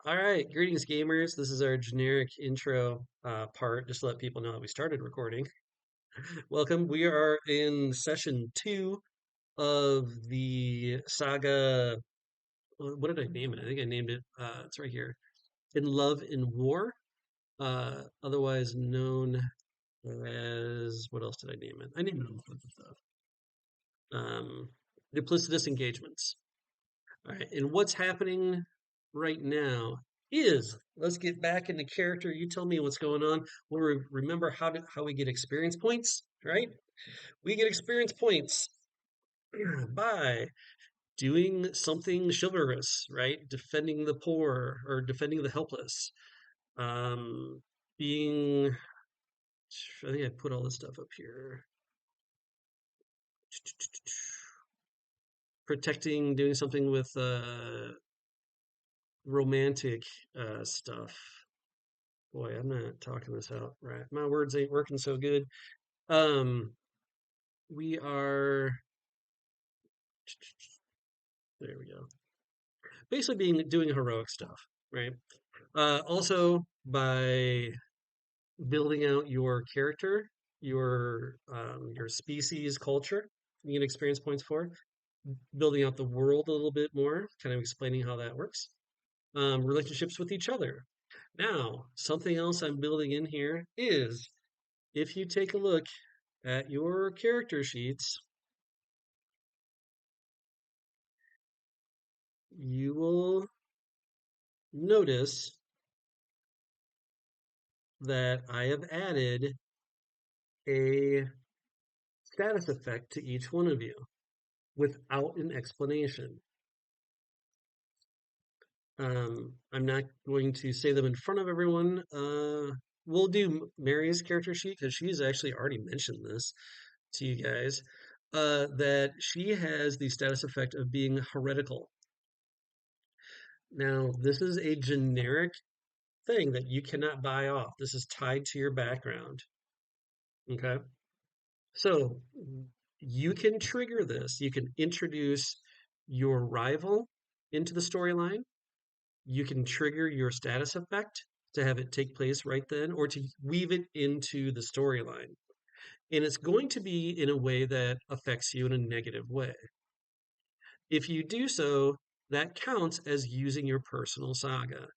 All right, greetings, gamers. This is our generic intro part, just to let people know that we started recording. Welcome. We are in session 2 of the saga. What did I name it? I think I named it. It's right here. In Love in War, otherwise known as what else did I name it? I named it a bunch of stuff. Duplicitous engagements. All right, and what's happening right now is let's get back into character. You tell me what's going on. We'll remember how we get experience points, right? We get experience points by doing something chivalrous, right? Defending the poor or defending the helpless. Um, being, I think I put all this stuff up here. Protecting, doing something with romantic stuff. Boy, I'm not talking this out right. My words ain't working so good. Um, we are there we go. Basically doing heroic stuff, right? Also by building out your character, your species culture, you get experience points for building out the world a little bit more, kind of explaining how that works. Relationships with each other. Now, something else I'm building in here is if you take a look at your character sheets, you will notice that I have added a status effect to each one of you without an explanation. I'm not going to say them in front of everyone. We'll do Mary's character sheet because she's actually already mentioned this to you guys. That she has the status effect of being heretical. Now, this is a generic thing that you cannot buy off. This is tied to your background. Okay. So you can trigger this. You can introduce your rival into the storyline. You can trigger your status effect to have it take place right then or to weave it into the storyline. And it's going to be in a way that affects you in a negative way. If you do so, that counts as using your personal saga.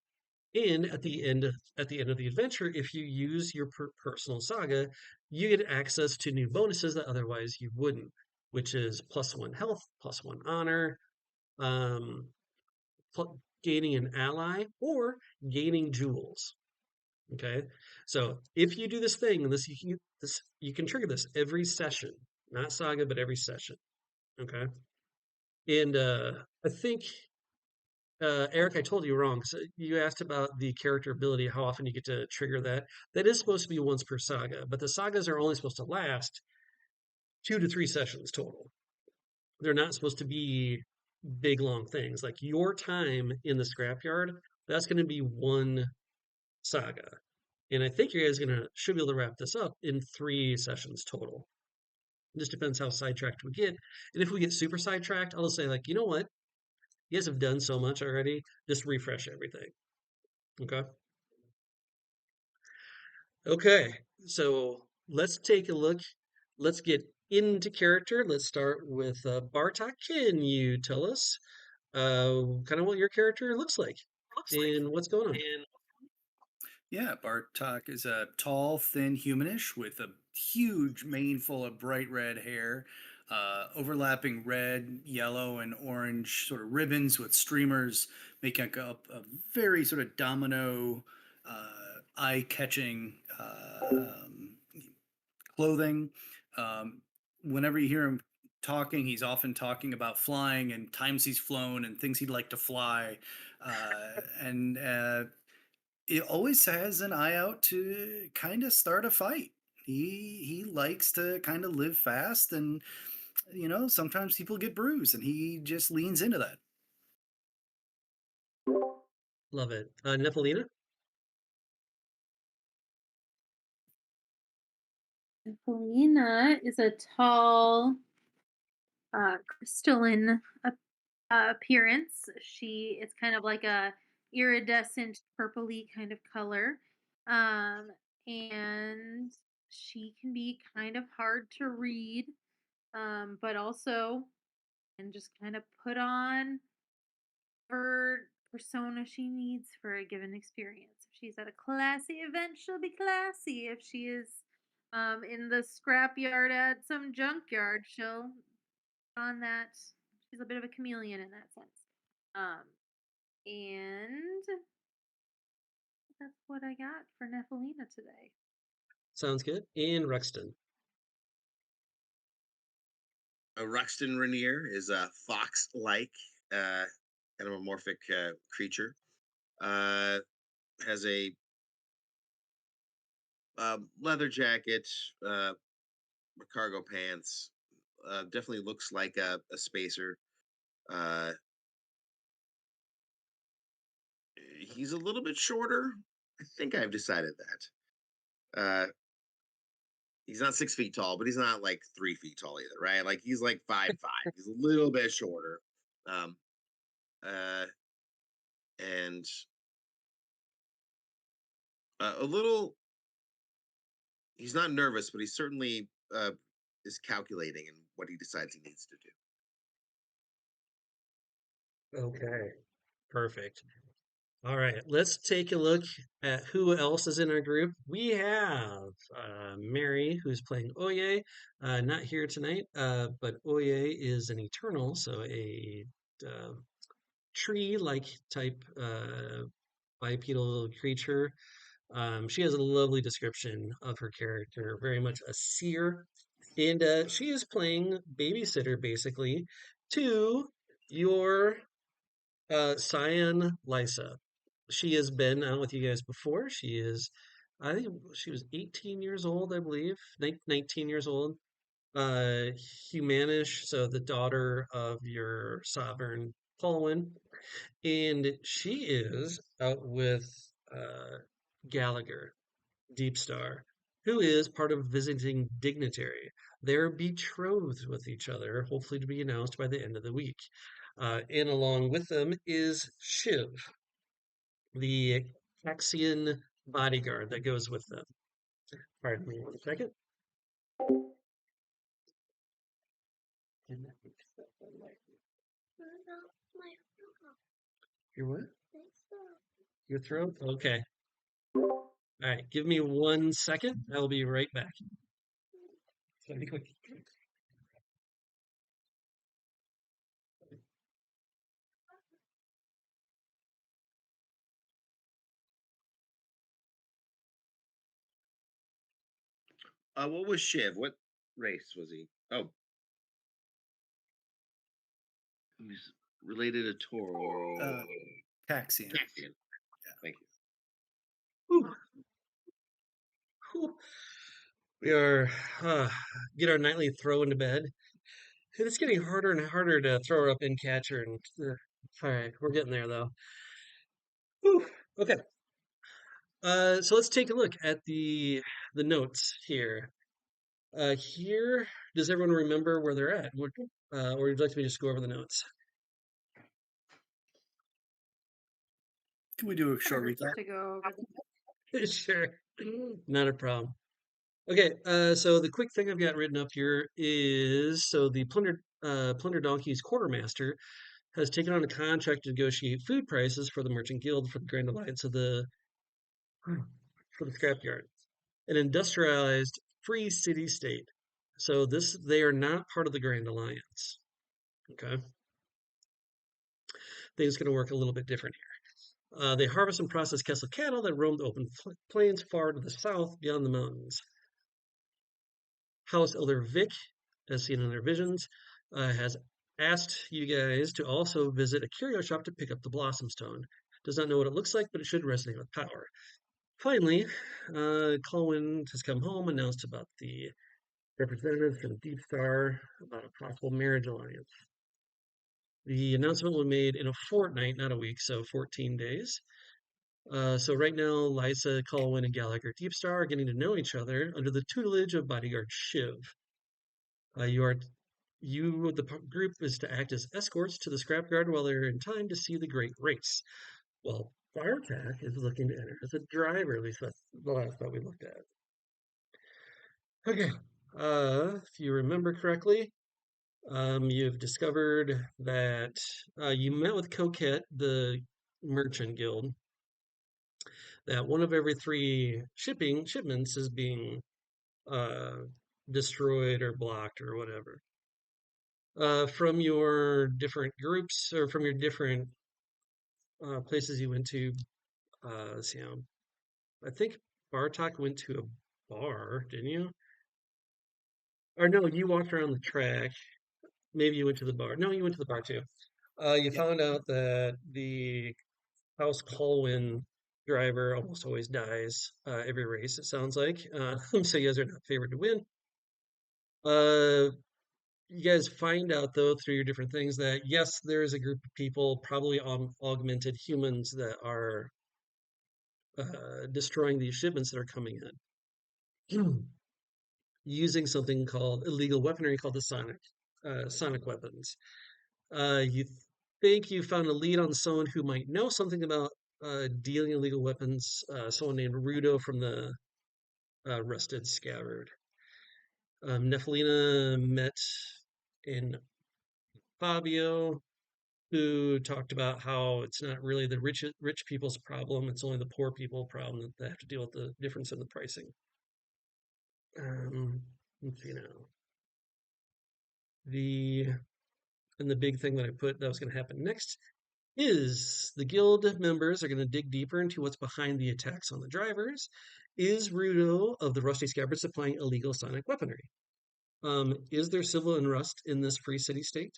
And at the end of the adventure, if you use your personal saga, you get access to new bonuses that otherwise you wouldn't, which is +1 health, +1 honor, um, gaining an ally, or gaining jewels. Okay, so if you do this thing, and you can trigger this every session, not saga, but every session. Okay, and I think Eric, I told you wrong. So you asked about the character ability, how often you get to trigger that. That is supposed to be once per saga, but the sagas are only supposed to last 2 to 3 sessions total. They're not supposed to be big long things. Like your time in the scrapyard, that's going to be one saga. And I think you guys should be able to wrap this up in 3 sessions total. It just depends how sidetracked we get. And if we get super sidetracked, I'll just say, like, you know what? You guys have done so much already. Just refresh everything. Okay. Okay, so let's take a look. Let's get into character. Let's start with Bartok. Can you tell us kind of what your character looks like and what's going on? Yeah, Bartok is a tall, thin humanish with a huge mane full of bright red hair, overlapping red, yellow, and orange sort of ribbons with streamers, making up a very sort of domino, eye-catching clothing. Um, Whenever you hear him talking, he's often talking about flying and times he's flown and things he'd like to fly. And It always has an eye out to kind of start a fight. He likes to kind of live fast, and sometimes people get bruised, and he just leans into that. Love it. Nephelina? Nephelina is a tall, crystalline appearance. She is kind of like a, iridescent purpley kind of color. And she can be kind of hard to read, but also and just kind of put on her persona she needs for a given experience. If she's at a classy event, she'll be classy. If she is in the scrapyard at some junkyard, she'll on that. She's a bit of a chameleon in that sense. And that's what I got for Nephelina today. Sounds good. And Ruxton. A Ruxton Rainier is a fox-like anamorphic creature. Has a leather jacket, cargo pants. Definitely looks like a spacer. He's a little bit shorter. I think I've decided that. He's not 6 feet tall, but he's not like 3 feet tall either, right? Like he's like 5'5". He's a little bit shorter. And a little. He's not nervous, but he certainly is calculating in what he decides he needs to do. Okay, perfect. All right, let's take a look at who else is in our group. We have Mary, who's playing Oyah, not here tonight, but Oyah is an eternal, so a tree-like type bipedal creature. She has a lovely description of her character, very much a seer, and she is playing babysitter basically to your Cyan Lysa. She has been out with you guys before. I think she was 18 years old, I believe, 19 years old. Humanish, so the daughter of your sovereign Paulwyn, and she is out with Gallagher, Deep Star, who is part of visiting dignitary. They're betrothed with each other, hopefully to be announced by the end of the week. And along with them is Shiv, the Caxian bodyguard that goes with them. Pardon me 1 second. Your what? Your throat? Okay. All right, give me 1 second. I'll be right back. Be quick. What was Shiv? What race was he? Oh, he's related to Toro. Taxian. Caxian. Thank you. Whew. Whew. We are get our nightly throw into bed. It's getting harder and harder to throw her up in catcher, and all right, we're getting there though. Whew. Okay. So let's take a look at the notes here. Here, does everyone remember where they're at? Or would you like me to just go over the notes? Can we do a short Harder recap? to go over the Sure, not a problem. Okay, so the quick thing I've got written up here is so the Plunder Donkey's quartermaster has taken on a contract to negotiate food prices for the Merchant Guild for the Grand Alliance of the for the scrapyard, an industrialized free city state. So they are not part of the Grand Alliance. Okay, things going to work a little bit different here. They harvest and process Kessel cattle that roam the open plains far to the south beyond the mountains. House Elder Vic, as seen in their visions, has asked you guys to also visit a curio shop to pick up the Blossom Stone. Does not know what it looks like, but it should resonate with power. Finally, Colwyn has come home, announced about the representatives from Deep Star about a possible marriage alliance. The announcement was made in a fortnight, not a week, so 14 days. So right now, Lysa, Colwyn, and Gallagher Deep Star are getting to know each other under the tutelage of bodyguard Shiv. The group is to act as escorts to the scrapyard while they're in time to see the great race. Well, Bartak is looking to enter as a driver. At least that's the last that we looked at. Okay. If you remember correctly, you've discovered that you met with Coquette, the merchant guild, that one of every three shipments is being uh, destroyed or blocked or whatever. From your different groups or from your different places you went to, let's see, I think Bartok went to a bar, didn't you? Or no, you walked around the track. Maybe you went to the bar. No, you went to the bar too. You Yep. found out that the House Colwyn driver almost always dies every race, it sounds like. So you guys are not favored to win. Uh, you guys find out, though, through your different things that yes, there is a group of people, probably augmented humans, that are destroying these shipments that are coming in using something called illegal weaponry called the sonic weapons. You think you found a lead on someone who might know something about dealing illegal weapons, someone named Rudo from the Rusted Scabbard. Nephelina met in Fabio, who talked about how it's not really the rich people's problem, it's only the poor people problem that they have to deal with the difference in the pricing. Let's see now. The big thing that I put that was going to happen next is the guild members are going to dig deeper into what's behind the attacks on the drivers. Is Rudo of the Rusty Scabbard supplying illegal sonic weaponry? Is there civil unrest in this free city state?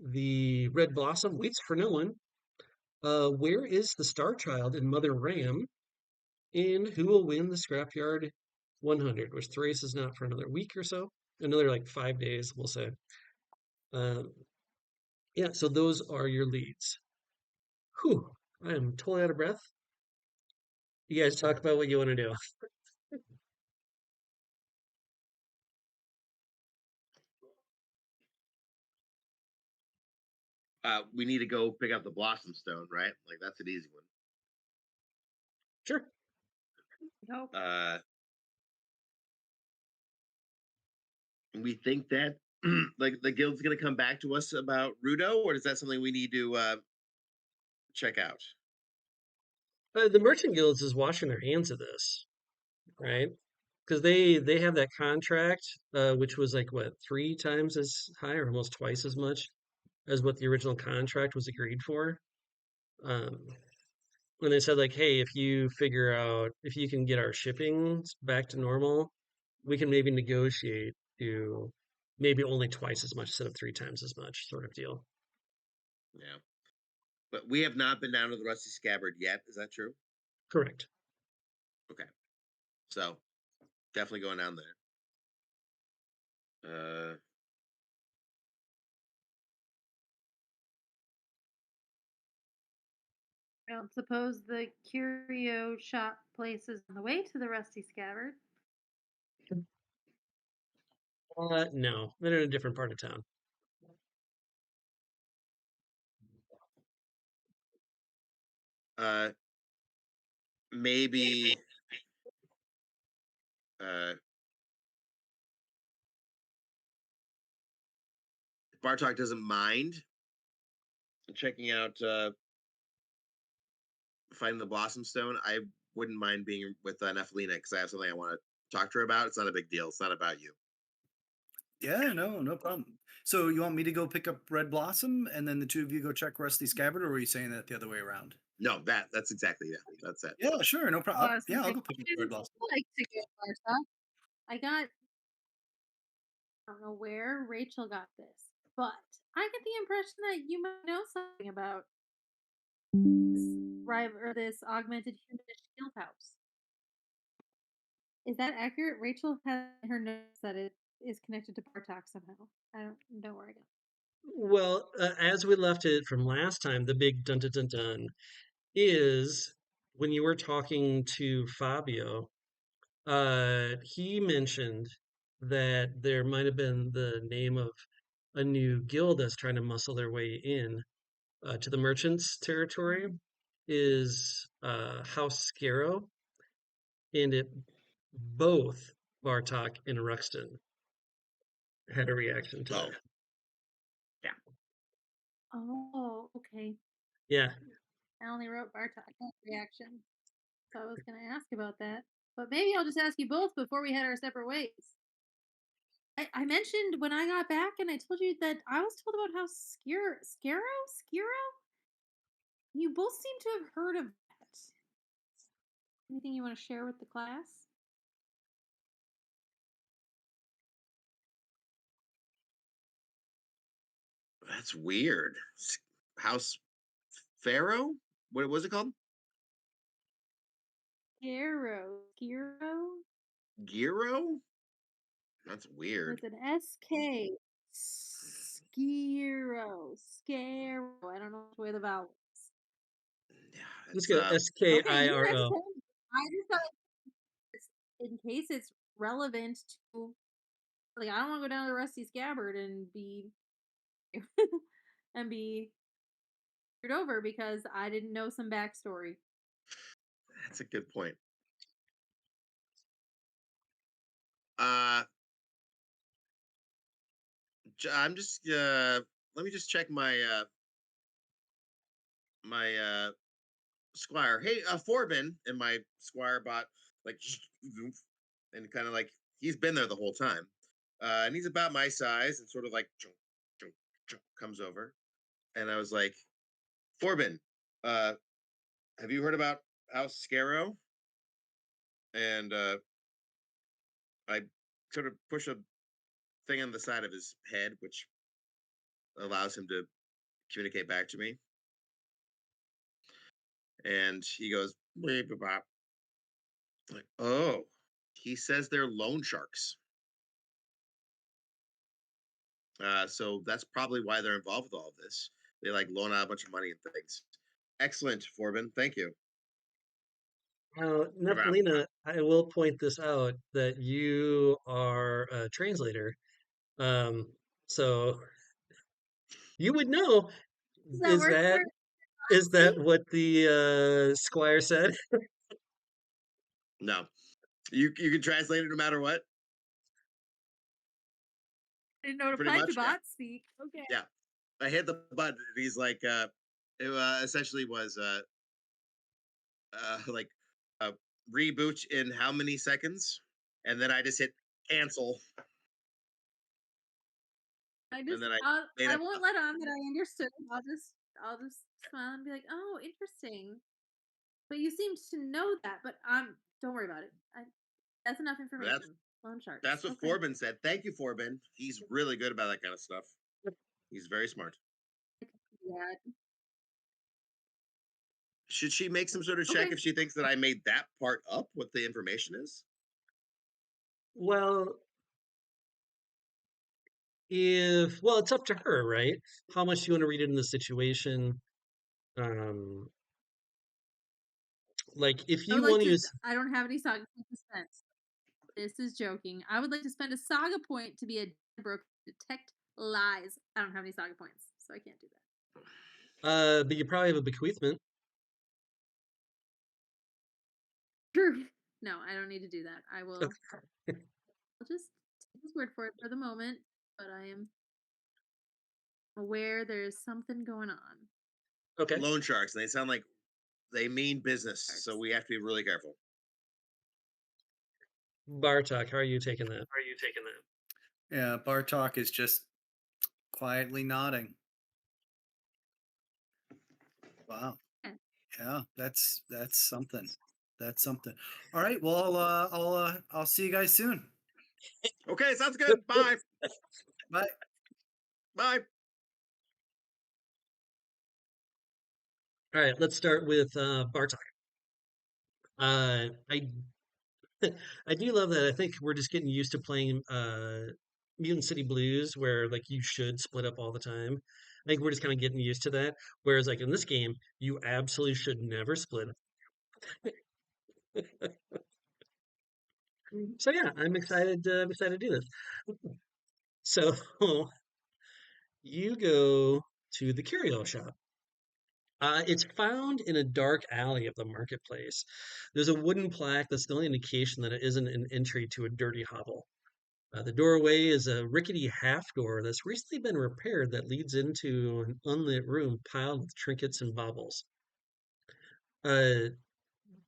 The Red Blossom waits for no one. Where is the Star Child and Mother Ram? And who will win the Scrapyard 100, which the race is not for another week or so, another like 5 days, we'll say. Um, yeah, so those are your leads. Whew, I am totally out of breath. You guys talk about what you want to do. We need to go pick up the Blossom Stone, right? Like that's an easy one. Sure. Nope. We think that like the guild's gonna come back to us about Rudo, or is that something we need to check out? The Merchant Guilds is washing their hands of this, right? Because they have that contract, which was like what 3 times as high or almost twice as much as what the original contract was agreed for. Um, when they said like, hey, if you figure out if you can get our shipping back to normal, we can maybe negotiate to maybe only twice as much instead of 3 times as much, sort of deal. Yeah. But we have not been down to the Rusty Scabbard yet. Is that true? Correct. Okay. So definitely going down there. I don't suppose the curio shop place is on the way to the Rusty Scabbard. No, they're in a different part of town. Maybe Bartok doesn't mind checking out finding the Blossom Stone. I wouldn't mind being with Nephelina because I have something I want to talk to her about. It's not a big deal. It's not about you. Yeah, no problem. So you want me to go pick up Red Blossom and then the two of you go check Rusty Scabbard, or were you saying that the other way around? No, that's exactly it. That's it. Yeah, sure, no Oh, I problem. was Yeah, gonna I'll say, go pick up I'd Red Blossom. like to go Barca. I don't know where Rachel got this, but I get the impression that you might know something about this augmented humanish guild house. Is that accurate? Rachel has in her notes that it is connected to Bartok somehow. I don't know where I got. Well, as we left it from last time, the big dun dun dun dun is when you were talking to Fabio, he mentioned that there might have been the name of a new guild that's trying to muscle their way in to the merchants' territory. Is House Scarrow, and both Bartok and Ruxton had a reaction to Oh, that. Oh, okay. Yeah. I only wrote Bartok reaction, so I was going to ask about that. But maybe I'll just ask you both before we head our separate ways. I mentioned when I got back, and I told you that I was told about how Scarrow? You both seem to have heard of that. Anything you want to share with the class? that's weird. House Pharaoh? What was it called? Scarrow. Giro? That's weird. With an SK. Scarrow. I don't know which way the vowels. Yeah, Let's it's go Okay, you don't have to SKIRO. tell me. I just thought in case it's relevant to, like, I don't want to go down to the Rusty Scabbard and be and be screwed over because I didn't know some backstory. that's a good point. Uh I'm just let me just check my squire. Hey, Forbin, and my squire bot like and kind of like he's been there the whole time. And he's about my size and sort of like comes over. And I was like, Forbin, uh, have you heard about House Scarrow? And I sort of push a thing on the side of his head, which allows him to communicate back to me. And he goes, "Beep, beep, bop." Like, oh, he says they're loan sharks. So that's probably why they're involved with all of this. They like loan out a bunch of money and things. Excellent, Forbin. Thank you. Beep, bop. Nephelina, I will point this out that you are a translator. Um, so you would know. Does that Is work that for is me? that what the squire said? No, you can translate it no matter what. I didn't know to Pretty Pudge much, yeah, bot speak. Okay. yeah. I hit the button, and he's like, it essentially was like uh, reboot in how many seconds, and then I just hit cancel, and then I made I up. won't let on that I understood. I'll just smile and be like, oh, interesting. But you seemed to know that, but don't worry about it. That's enough That's information. Loan sharks. that's what Okay. Forbin said. Thank you, Forbin. He's really good about that kind of stuff. He's very smart. Yeah. Should she make some sort of check Okay. if she thinks that I made that part up? What the information is? Well, it's up to her, right? How much do you want to read it in the situation? Um, like if I you would like want to to. use, I don't have any saga point suspense. This is joking. I would like to spend a saga point to be a broker detect lies. I don't have any saga points, so I can't do that. but you probably have a bequeathment. True. No, I don't need to do that. I'll just take his word for it for the moment, but I am aware there's something going on. Okay. Loan sharks. And they sound like they mean business, so we have to be really careful. Bartok, how are you taking that? Yeah, Bartok is just quietly nodding. Wow. Yeah. Yeah, that's something. That's something. All right. Well, I'll see you guys soon. Okay, sounds good. Bye. Bye. All Bye. right, let's start with Bartok. I I do love that. I think we're just getting used to playing Mutant City Blues, where like you should split up all the time. I think we're just kind of getting used to that. Whereas like in this game, you absolutely should never split. So yeah, I'm excited. I'm excited to do this. So you go to the curio shop. It's found in a dark alley of the marketplace. There's a wooden plaque that's the only indication that it isn't an entry to a dirty hovel. The doorway is a rickety half door that's recently been repaired that leads into an unlit room piled with trinkets and baubles. Uh,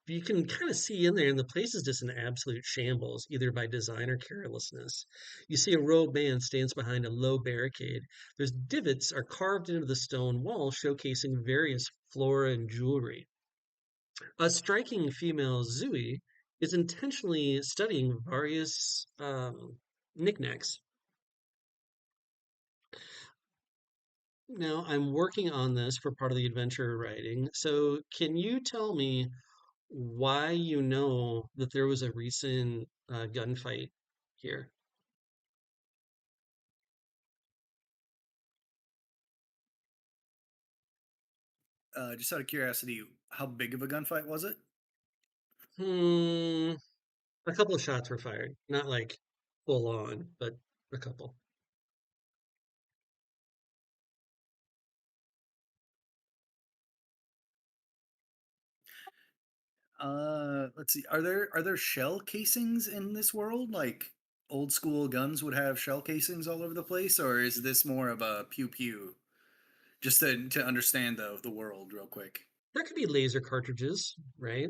you can kind of see in there, and the place is just an absolute shambles, either by design or carelessness. You see a row of man stands behind a low barricade. There's divots are carved into the stone wall, showcasing various flora and jewelry. A striking female Zui is intentionally studying various knickknacks. Now, I'm working on this for part of the adventure writing. So, can you tell me why you know that there was a recent gunfight here? Just out of curiosity, how big of a gunfight was it? Hmm, a couple of shots were fired. Not like full on, but a couple. Let's see. Are there shell casings in this world? Like old school guns would have shell casings all over the place, or is this more of a pew pew? Just to understand the world real quick. There could be laser cartridges, right?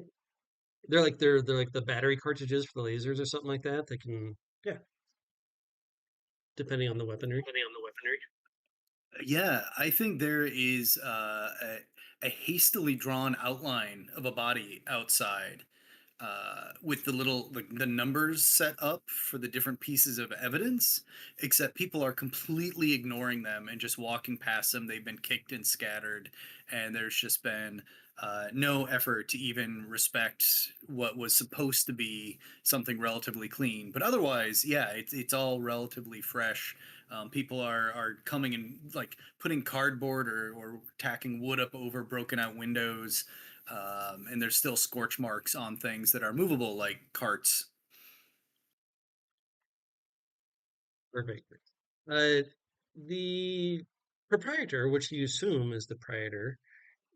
They're like the battery cartridges for the lasers or something like that. They can, yeah, depending on the weaponry. Yeah, I think there is a hastily drawn outline of a body outside with the numbers set up for the different pieces of evidence, except people are completely ignoring them and just walking past them. They've been kicked and scattered, and there's just been no effort to even respect what was supposed to be something relatively clean. But otherwise, yeah, it's all relatively fresh. People are coming and like putting cardboard or tacking wood up over broken out windows, and there's still scorch marks on things that are movable, like carts. Perfect. The proprietor, which you assume is the proprietor,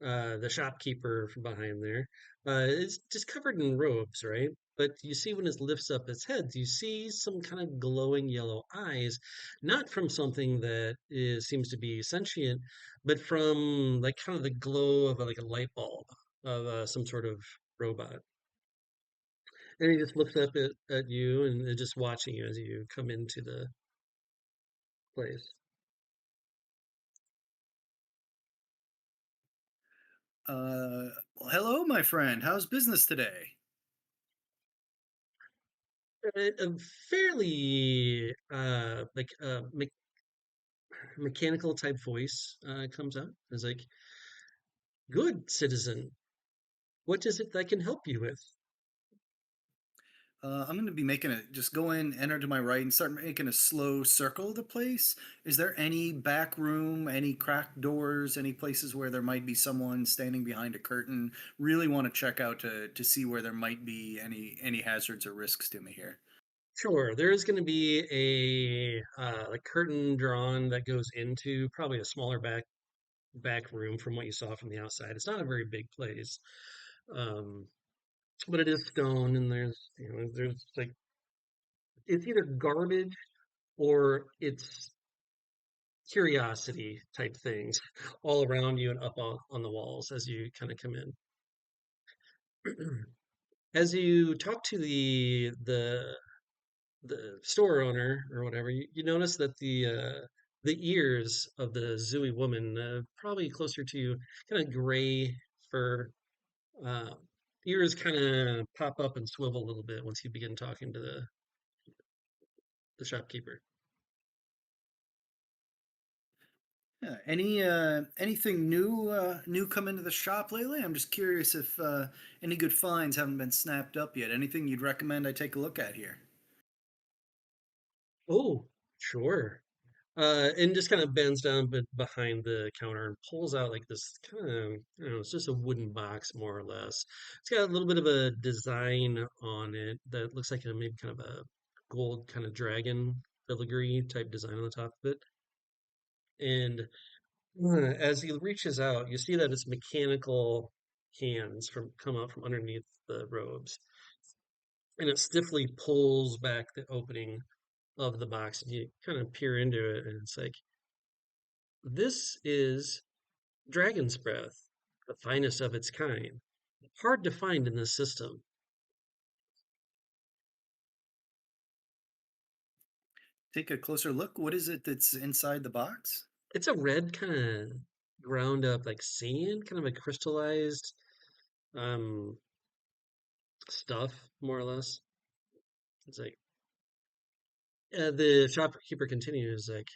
the shopkeeper from behind there, is just covered in robes, right? But you see when it lifts up its head, you see some kind of glowing yellow eyes, not from something that seems to be sentient, but from like kind of the glow of like a light bulb of some sort of robot. And he just looks up at you and is just watching you as you come into the place. Well, hello, my friend. How's business today? A fairly mechanical type voice comes out. It's like, "Good citizen, what is it I can help you with?" I'm going to be making a just go in, enter to my right, and start making a slow circle of the place. Is there any back room, any cracked doors, any places where there might be someone standing behind a curtain? Really want to check out to see where there might be any hazards or risks to me here. Sure, there is going to be a like curtain drawn that goes into probably a smaller back room from what you saw from the outside. It's not a very big place, um, but it is stone, and there's like it's either garbage or it's curiosity type things all around you and up on the walls as you kind of come in. As you talk to the store owner or whatever, you notice that the ears of the Zooey woman, probably closer to kind of gray fur, uh, ears kind of pop up and swivel a little bit once you begin talking to the shopkeeper. Yeah, anything new come into the shop lately? I'm just curious if any good finds haven't been snapped up yet. Anything you'd recommend I take a look at here? Oh, sure. And just kind of bends down behind the counter and pulls out like this kind of, I don't know, it's just a wooden box more or less. It's got a little bit of a design on it that looks like a maybe kind of a gold kind of dragon filigree type design on the top of it. And As he reaches out, you see that it's mechanical hands from come out from underneath the robes, and it stiffly pulls back the opening of the box, and you kind of peer into it, and it's like, this is dragon's breath, the finest of its kind. Hard to find in this system. Take a closer look. What is it that's inside the box? It's a red kind of ground up like sand, kind of a crystallized um stuff, more or less. It's like the shopkeeper continues like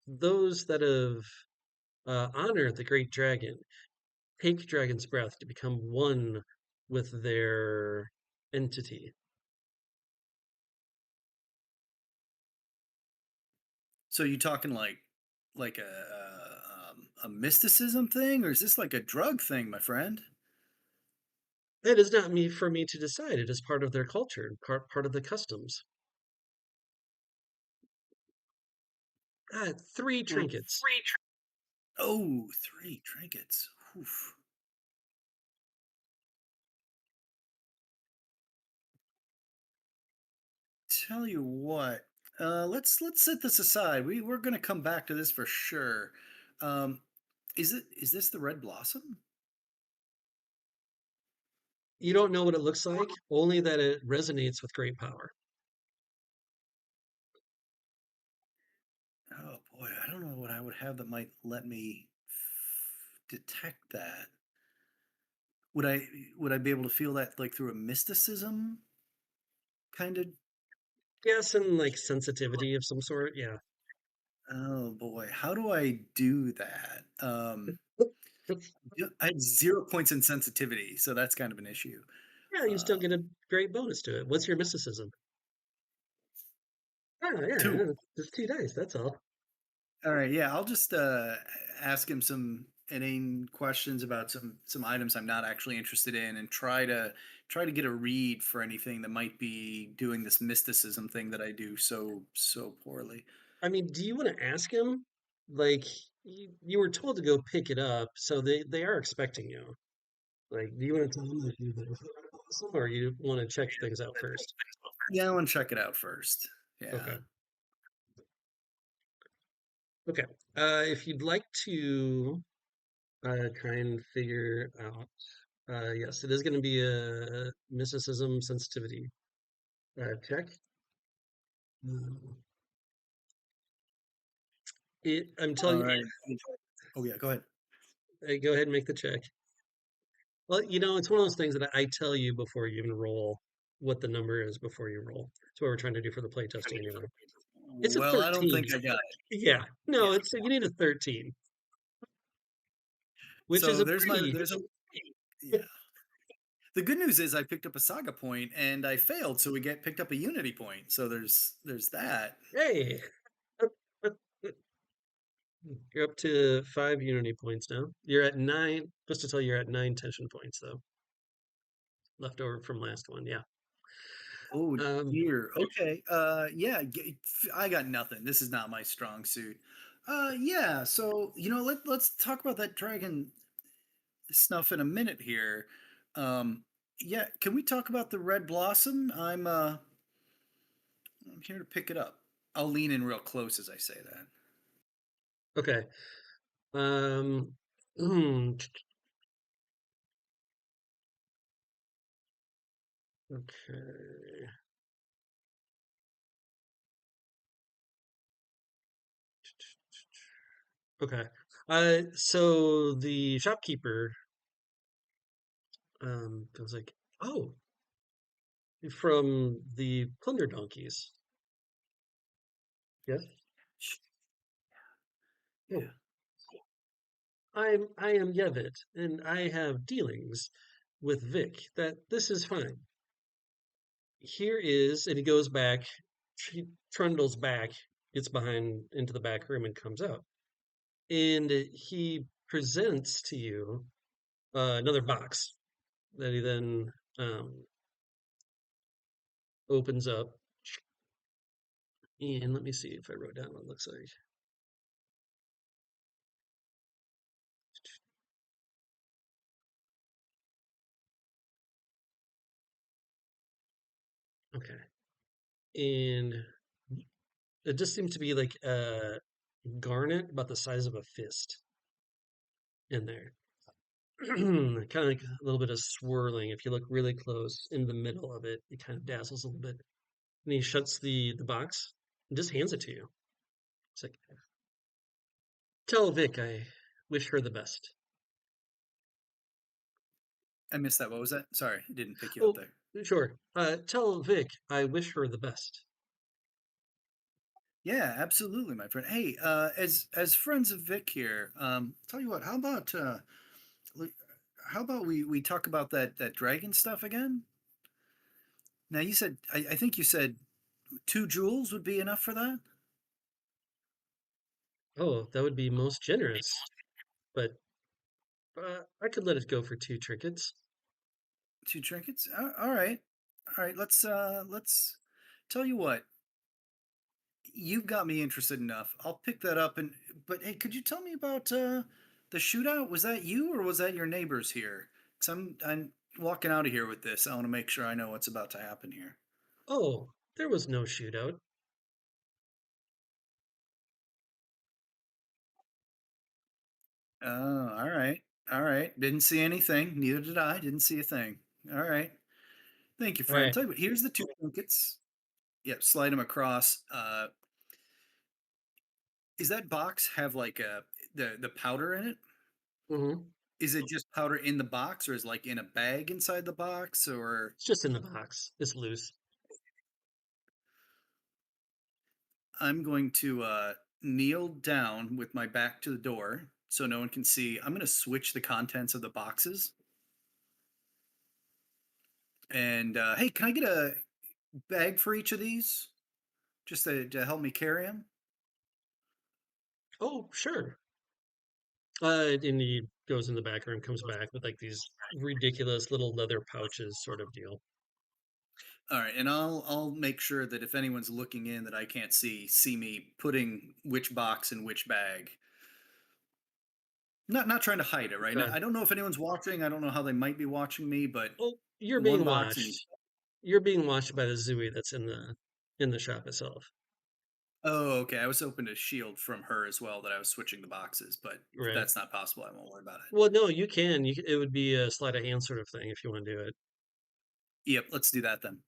those that have honored the great dragon take dragon's breath to become one with their entity. So you talking like a mysticism thing, or is this like a drug thing, my friend? It is not me for me to decide. It is part of their culture, part of the customs. Three trinkets. Oh, three trinkets. Oof. Tell you what, let's set this aside. We're gonna come back to this for sure. Um, is this the red blossom? You don't know what it looks like, only that it resonates with great power. Oh boy, I don't know what I would have that might let me detect that. Would I would I be able to feel that like through a mysticism kind of? Yes, and like sensitivity of some sort. Yeah. Oh boy, how do I do that? That's, Yeah, I had 0 points in sensitivity, so that's kind of an issue. yeah, you still Um, get a great bonus to it. What's your mysticism? Oh, yeah, two. yeah, just 2 dice. That's all. All right, yeah, I'll just ask him some inane questions about some items I'm not actually interested in, and try to get a read for anything that might be doing this mysticism thing that I do so poorly. I mean, do you want to ask him? Like, you were told to go pick it up, so they are expecting you. Like, do you want to tell them that you did awesome, or you want to check things out first? Yeah, I want to check it out first. Yeah. Okay. Okay. If you'd like to try and figure out, yes, it is going to be a mysticism sensitivity check. Mm. I'm telling All you, right. Oh yeah, go ahead. go ahead and make the check. Well, it's one of those things that I tell you before you even roll what the number is before you roll. That's what we're trying to do for the playtesting anyway. It's a Well, I don't 13. think I got it. Yeah, Yeah. no, you need a 13, which is So a there's my pretty, there's a yeah. The good news is I picked up a saga point and I failed, so we get picked up a unity point. So there's that. hey, you're up to 5 unity points now. You're at 9, just to tell you, you're at 9 tension points, though, left over from last one. Yeah. Oh Um, dear. Okay. Yeah. I got nothing. This is not my strong suit. Yeah. So let's talk about that dragon snuff in a minute here. Um, yeah. Can we talk about the red blossom? I'm here to pick it up. I'll lean in real close as I say that. okay. Um, hmm, okay. Okay. So the shopkeeper goes like, "Oh, from the plunder donkeys." Yes. Shh, Oh, yeah. I am Yevit, and I have dealings with Vic. That this is fine. Here is, and he goes back, he trundles back, gets behind into the back room, and comes out. And he presents to you another box that he then opens up. And let me see if I wrote down what it looks like. Okay. And it just seems to be like a garnet about the size of a fist in there. Kind of like a little bit of swirling. If you look really close in the middle of it, it kind of dazzles a little bit. And he shuts the box and just hands it to you. It's like, tell Vic I wish her the best. I missed that. What was that? Sorry, I didn't pick you up Oh, there. sure. Tell Vic I wish her the best. Yeah, absolutely, my friend. Hey, as friends of Vic here, tell you what, li- how about we talk about that dragon stuff again? Now you said I think you said 2 jewels would be enough for that. Oh, that would be most generous, but I could let it go for 2 trinkets. 2 trinkets. All right. Let's tell you what. You've got me interested enough. I'll pick that up. And but hey, could you tell me about the shootout? Was that you or was that your neighbors here? Because I'm walking out of here with this. I want to make sure I know what's about to happen here. Oh, there was no shootout. Oh, all right, all right. Didn't see anything. Neither did I. Didn't see a thing. All right. Thank you, All friend. right. Tell you what. Here's the 2 trinkets. Yep. Slide them across. Is that box have like the powder in it? Mm-hmm. Is it just powder in the box, or is like in a bag inside the box, or It's just in the box. It's loose. I'm going to kneel down with my back to the door so no one can see. I'm going to switch the contents of the boxes. And hey, can I get a bag for each of these just to help me carry them? Oh, sure. And he goes in the back room, comes back with like these ridiculous little leather pouches sort of deal. All right, and I'll make sure that if anyone's looking in that I can't see me putting which box in which bag. Not trying to hide it, right? Now, Okay. I don't know if anyone's watching. I don't know how they might be watching me, but Oh, you're one being box in each. watched. You're being watched by the Zui that's in the shop itself. Oh, okay. I was hoping to shield from her as well that I was switching the boxes, but if Right. that's not possible, I won't worry about it. Well, no, you can. It would be a sleight of hand sort of thing if you want to do it. Yep, let's do that then.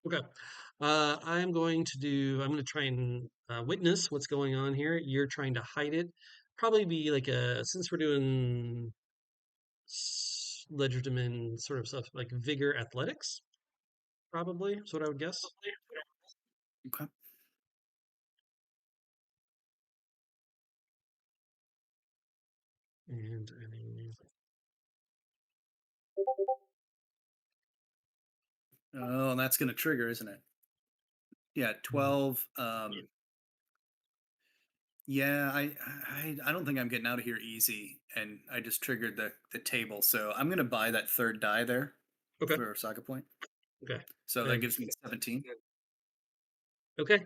Okay. I'm going to try and witness what's going on here. You're trying to hide it. Probably be like since we're doing legerdemain sort of stuff, like vigor athletics, probably is what I would guess. Okay. And Oh, and that's going to trigger, isn't it? Yeah, mm, 12. Yeah, I don't think I'm getting out of here easy, and I just triggered the table, so I'm going to buy that third die there okay, for a socket point. okay, So that and gives me 17. okay,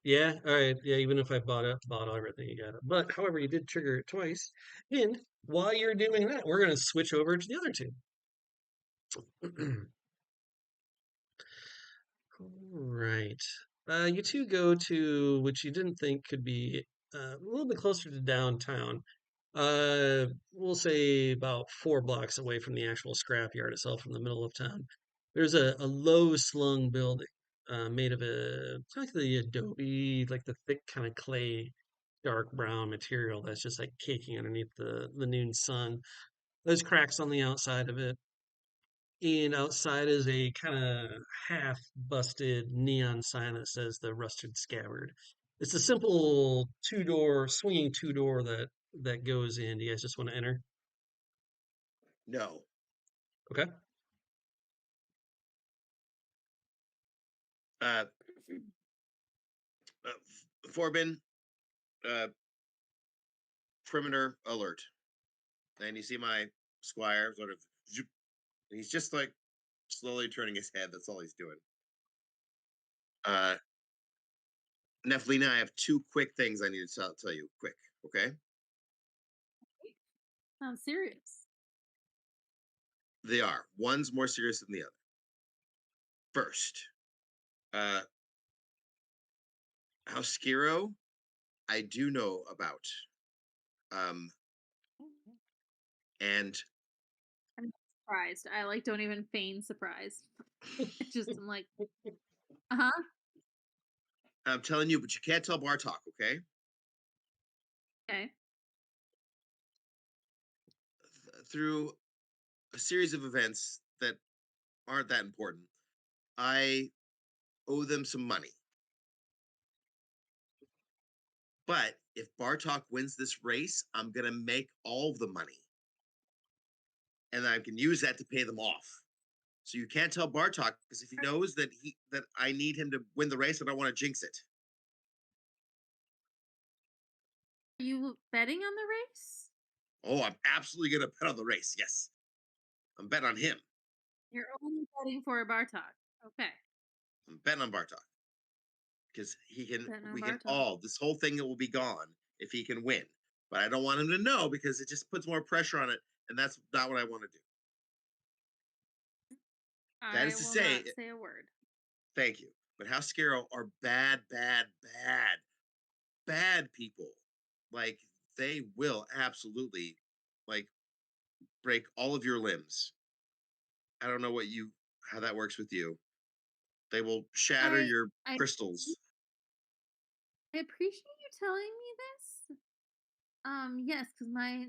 yeah, all right, yeah. Even if I bought everything, you got it. But however, you did trigger it twice. And while you're doing that, we're going to switch over to the other two. Right. You two go to which you didn't think could be a little bit closer to downtown. We'll say about 4 blocks away from the actual scrapyard itself in the middle of town. There's a low slung building made of kind of like the adobe, like the thick kind of clay, dark brown material that's just like caking underneath the noon sun. There's cracks on the outside of it. And outside is a kind of half busted neon sign that says the Rusted Scabbard. It's a simple swinging two door that goes in. Do you guys just want to enter? No. Okay. Uh, Forbin, uh, perimeter alert. And you see my squire sort of, zoop, and he's just like slowly turning his head. That's all he's doing. Uh, Nephelina, I have 2 quick things I need to tell you. Quick, okay? Sounds serious. They are. One's more serious than the other. First, Uh, Houskiro, I do know about. Um, and I'm not surprised. I like don't even feign surprise. It's just I'm like, uh-huh. I'm telling you, but you can't tell Bartok, okay? Okay. Through a series of events that aren't that important, I owe them some money. But if Bartok wins this race, I'm gonna make all of the money, and I can use that to pay them off. So you can't tell Bartok because if he knows that I need him to win the race, I don't want to jinx it. Are you betting on the race? Oh, I'm absolutely gonna bet on the race. Yes, I'm betting on him. You're only betting for Bartok. Okay. I'm betting on Bartok because he can. Betting on We can Bartok. all. This whole thing will be gone if he can win. But I don't want him to know because it just puts more pressure on it, and that's not what I want to do. That I is to will say, not say a word. thank you. But House Scarrow are bad, bad, bad, bad people. Like they will absolutely, like, break all of your limbs. I don't know how that works with you. They will shatter I your I crystals. I appreciate you telling me this. Yes, because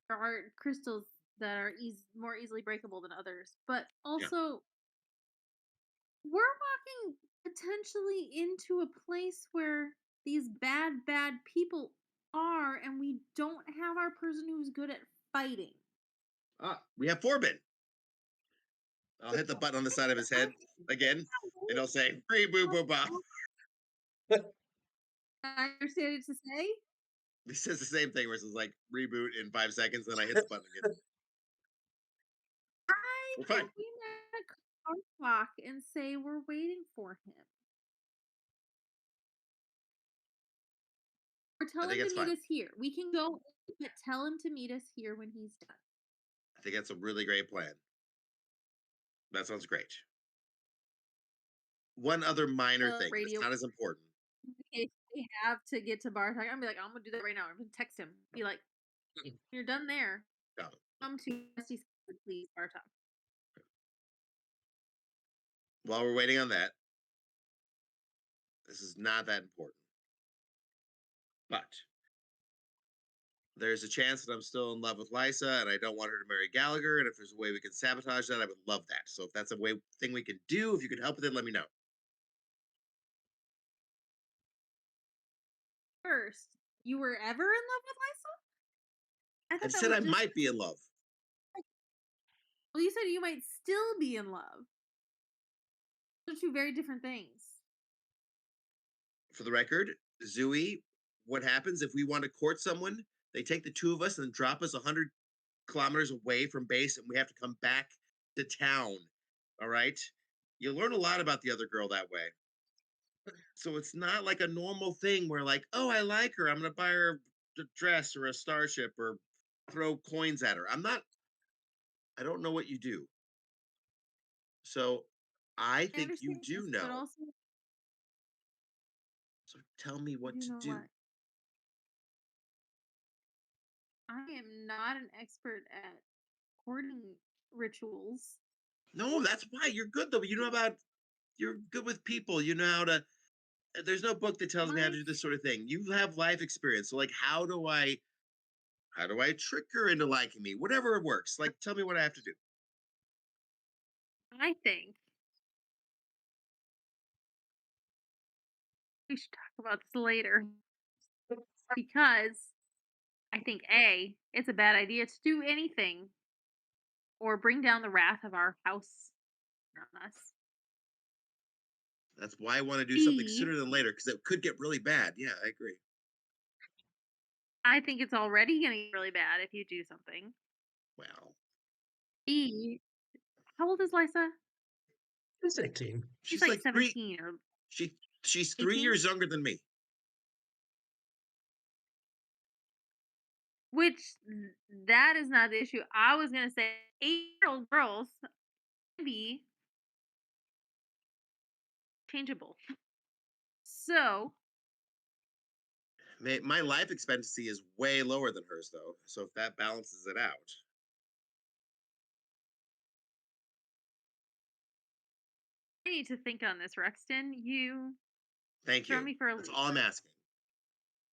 there are crystals that are more easily breakable than others, but Yeah. also we're walking potentially into a place where these bad people are, and we don't have our person who's good at fighting. We have Forbin. I'll hit the button on the side of his head again, and he'll say, "Free boo boo bop." I understand it to say. He says the same thing where it's like reboot in 5 seconds, then I hit the button again. I We're think fine. we met a car clock and say we're waiting for him. Or I tell think him to that's meet fine. us here. We can go, but tell him to meet us here when he's done. I think that's a really great plan. That sounds great. One other minor The thing that's radio not as important. if we have to get to Bartok, I'm gonna be like, I'm gonna do that right now. I'm gonna text him. Be like, you're done there. No. Come to Rusty, please, Bartok. While we're waiting on that, this is not that important. But there's a chance that I'm still in love with Lysa and I don't want her to marry Gallagher. And if there's a way we can sabotage that, I would love that. So if that's a thing we can do, if you could help with it, let me know. First, you were ever in love with Lysa? I I thought that said was I just. might be in love. Well, you said you might still be in love. Those are two very different things. For the record, Zui, what happens if we want to court someone? They take the two of us and drop us 100 kilometers away from base, and we have to come back to town. All right? You learn a lot about the other girl that way. So it's not like a normal thing where, like, oh, I like her. I'm going to buy her a dress or a starship or throw coins at her. I don't know what you do. So I I think you understand do this, but know. also So tell me what you to know do. what? I am not an expert at courting rituals. No, that's why you're good though. You're good with people. You know how to. There's no book that tells me how to Like, do this sort of thing. You have life experience. So like, how do I trick her into liking me? Whatever works. Like, tell me what I have to do. I think we should talk about this later because I think it's a bad idea to do anything or bring down the wrath of our house on us. That's why I want to do something B, sooner than later because it could get really bad. Yeah, I agree. I think it's already going to get really bad if you do something. Well, B, how old is Lysa? It's 18. She's she's like like three. 17 or She's 18, 3 years younger than me. which that is not the issue. I was going to say 8-year-old girls, maybe changeable. So My life expectancy is way lower than hers, though. So if that balances it out, I need to think on this, Ruxton. You thank throw you. me for a That's loop. all I'm asking.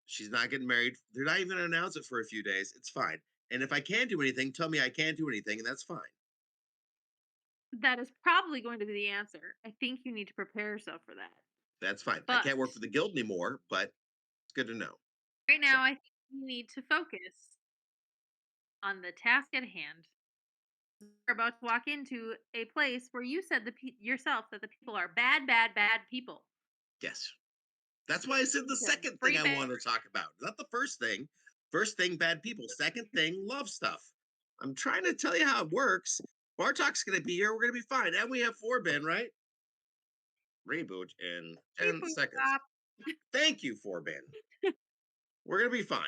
She's not getting married. They're not even going to announce it for a few days. It's fine. And if I can't do anything, tell me I can't do anything, and that's fine. That is probably going to be the answer. I think you need to prepare yourself for that. That's fine. I But can't work for the guild anymore, but it's good to know. right now, I think you need to focus on the task at hand. You're about to walk into a place where you said yourself that the people are bad, bad, bad people. Yes. That's why I said the To second bring thing I back- wanted to talk about. Not the first thing. First thing, bad people. Second thing, love stuff. I'm trying to tell you how it works. Bartok's going to be here. We're going to be fine. And we have 4-bin, right? Reboot in 10 People seconds. stop. Thank you, 4-bin. We're going to be fine.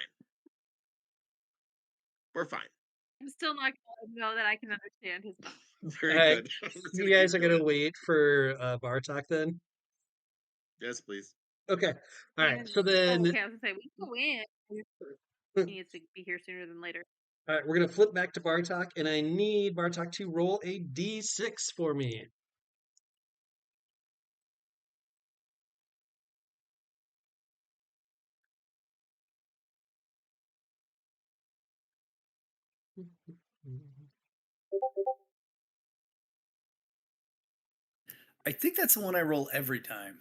We're fine. I'm still not going to know that I can understand his thoughts. Very Alright, good. I'm just You gonna guys keep are going to going. wait for Bartok then? Yes, please. Okay. All right. And- So then, okay, I was going to say, we can go in. He needs to be here sooner than later. all right, we're going to flip back to Bartok, and I need Bartok to roll a d6 for me. I think that's the one I roll every time.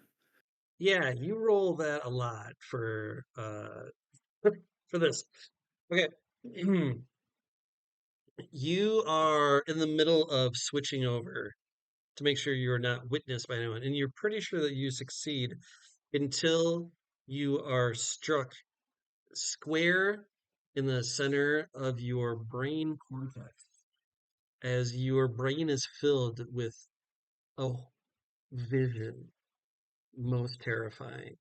Yeah, you roll that a lot for for this. Okay. You are in the middle of switching over to make sure you're not witnessed by anyone, and you're pretty sure that you succeed until you are struck square in the center of your brain cortex as your brain is filled with a vision most terrifying.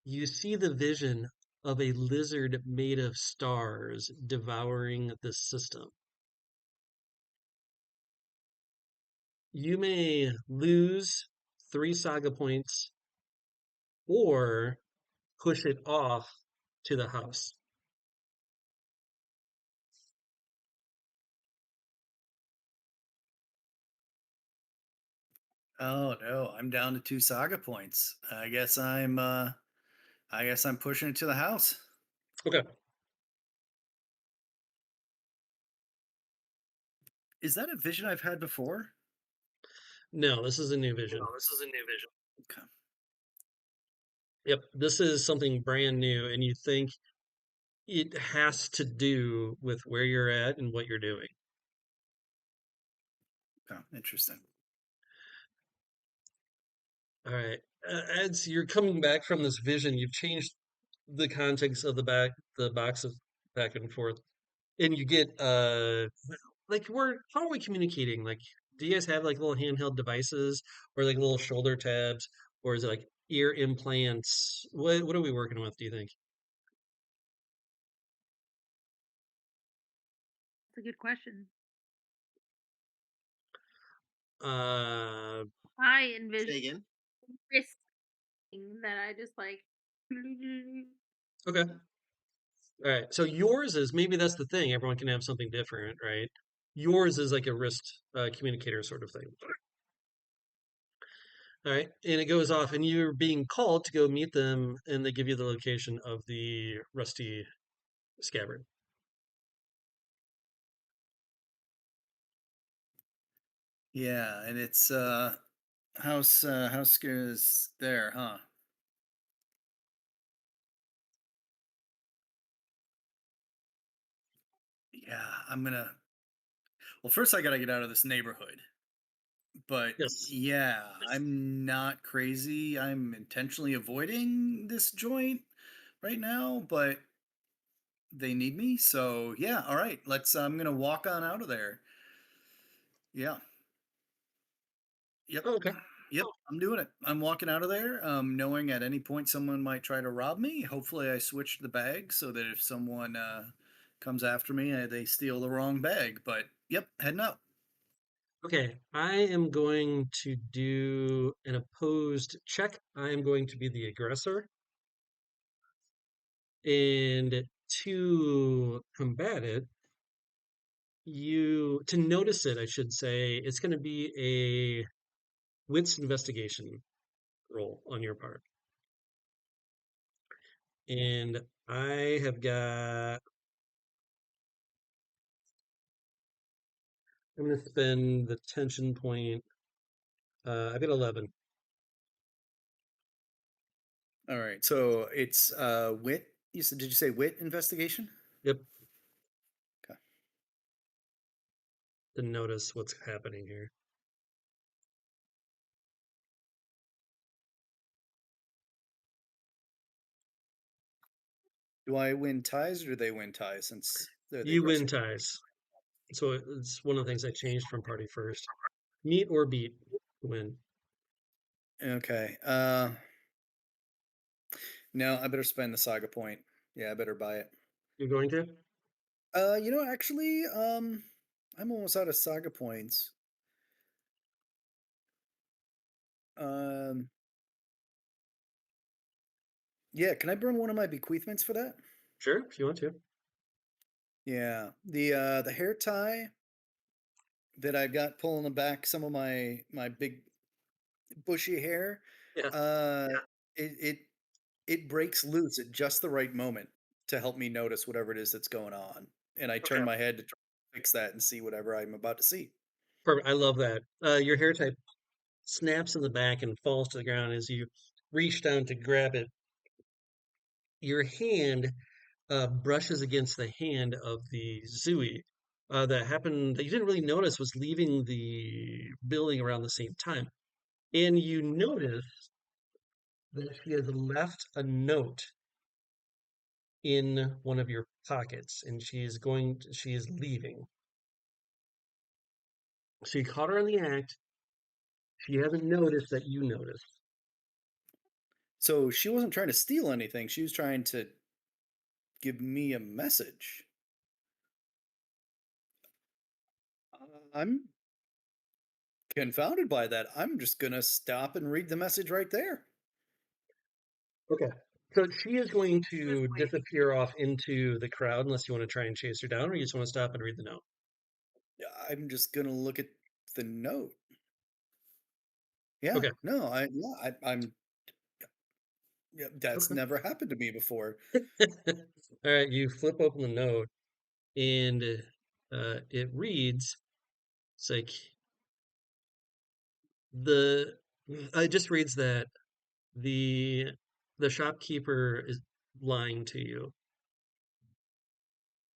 You see the vision of a lizard made of stars devouring the system. You may lose 3 saga points or push it off to the house. Oh no, I'm down to 2 saga points. I guess I'm pushing it to the house. Okay. Is that a vision I've had before? No, this is a new vision. Okay. Yep, this is something brand new, and you think it has to do with where you're at and what you're doing. Okay. Interesting. All right. As you're coming back from this vision, you've changed the context of the box of back and forth, and you get like how are we communicating? Like, do you guys have like little handheld devices or like little shoulder tabs, or is it like ear implants? What are we working with? Do you think? That's a good question. Uh, I Say envision again. wrist that I just like. okay. All right. So yours is maybe that's the thing. Everyone can have something different, right? Yours is like a wrist communicator sort of thing. All right. And it goes off, and you're being called to go meet them, and they give you the location of the rusty scabbard. Yeah, and it's house is there, huh? Yeah, I'm gonna. Well, first I gotta get out of this neighborhood. But Yes. yeah, I'm not crazy. I'm intentionally avoiding this joint right now, but they need me. So yeah, all right. Let's. I'm gonna walk on out of there. Yeah. Yep. Oh, okay. Yep. I'm doing it. I'm walking out of there, knowing at any point someone might try to rob me. Hopefully, I switched the bag so that if someone comes after me, they steal the wrong bag. But yep, heading out. Okay, I am going to do an opposed check. I am going to be the aggressor. And to combat it, to notice it, I should say, it's going to be a wits investigation roll on your part. And I have got, I'm going to spend the tension point. I've got 11. All right. So it's wit. You said, did you say wit investigation? Yep, Okay. to notice what's happening here. Do I win ties or do they win ties since they're the You win aggressor? ties. So it's one of the things I changed from party first. Meet or beat, win. Okay. No, I better spend the saga point. Yeah, I better buy it. You're going to? Actually, I'm almost out of saga points. Um, yeah, can I burn one of my bequeathments for that? Sure, if you want to. Yeah, the hair tie that I've got pulling the back some of my big bushy hair, Yeah. uh, it it breaks loose at just the right moment to help me notice whatever it is that's going on, and I turn Okay. my head to try to fix that and see whatever I'm about to see. Perfect. I love that. Your hair type snaps in the back and falls to the ground as you reach down to grab it. Your hand brushes against the hand of the Zui that happened that you didn't really notice was leaving the building around the same time. And you notice that she has left a note in one of your pockets and she is leaving. So you caught her in the act. She hasn't noticed that you noticed. So she wasn't trying to steal anything; she was trying to give me a message. I'm confounded by that. I'm just gonna stop and read the message right there. Okay. So she is going to disappear off into the crowd unless you want to try and chase her down, or you just want to stop and read the note. I'm just gonna look at the note. Yeah, Okay. no, I'm. Yeah, that's Okay. never happened to me before. All right. You flip open the note, and it reads, "It's like the." It just reads that the the shopkeeper is lying to you.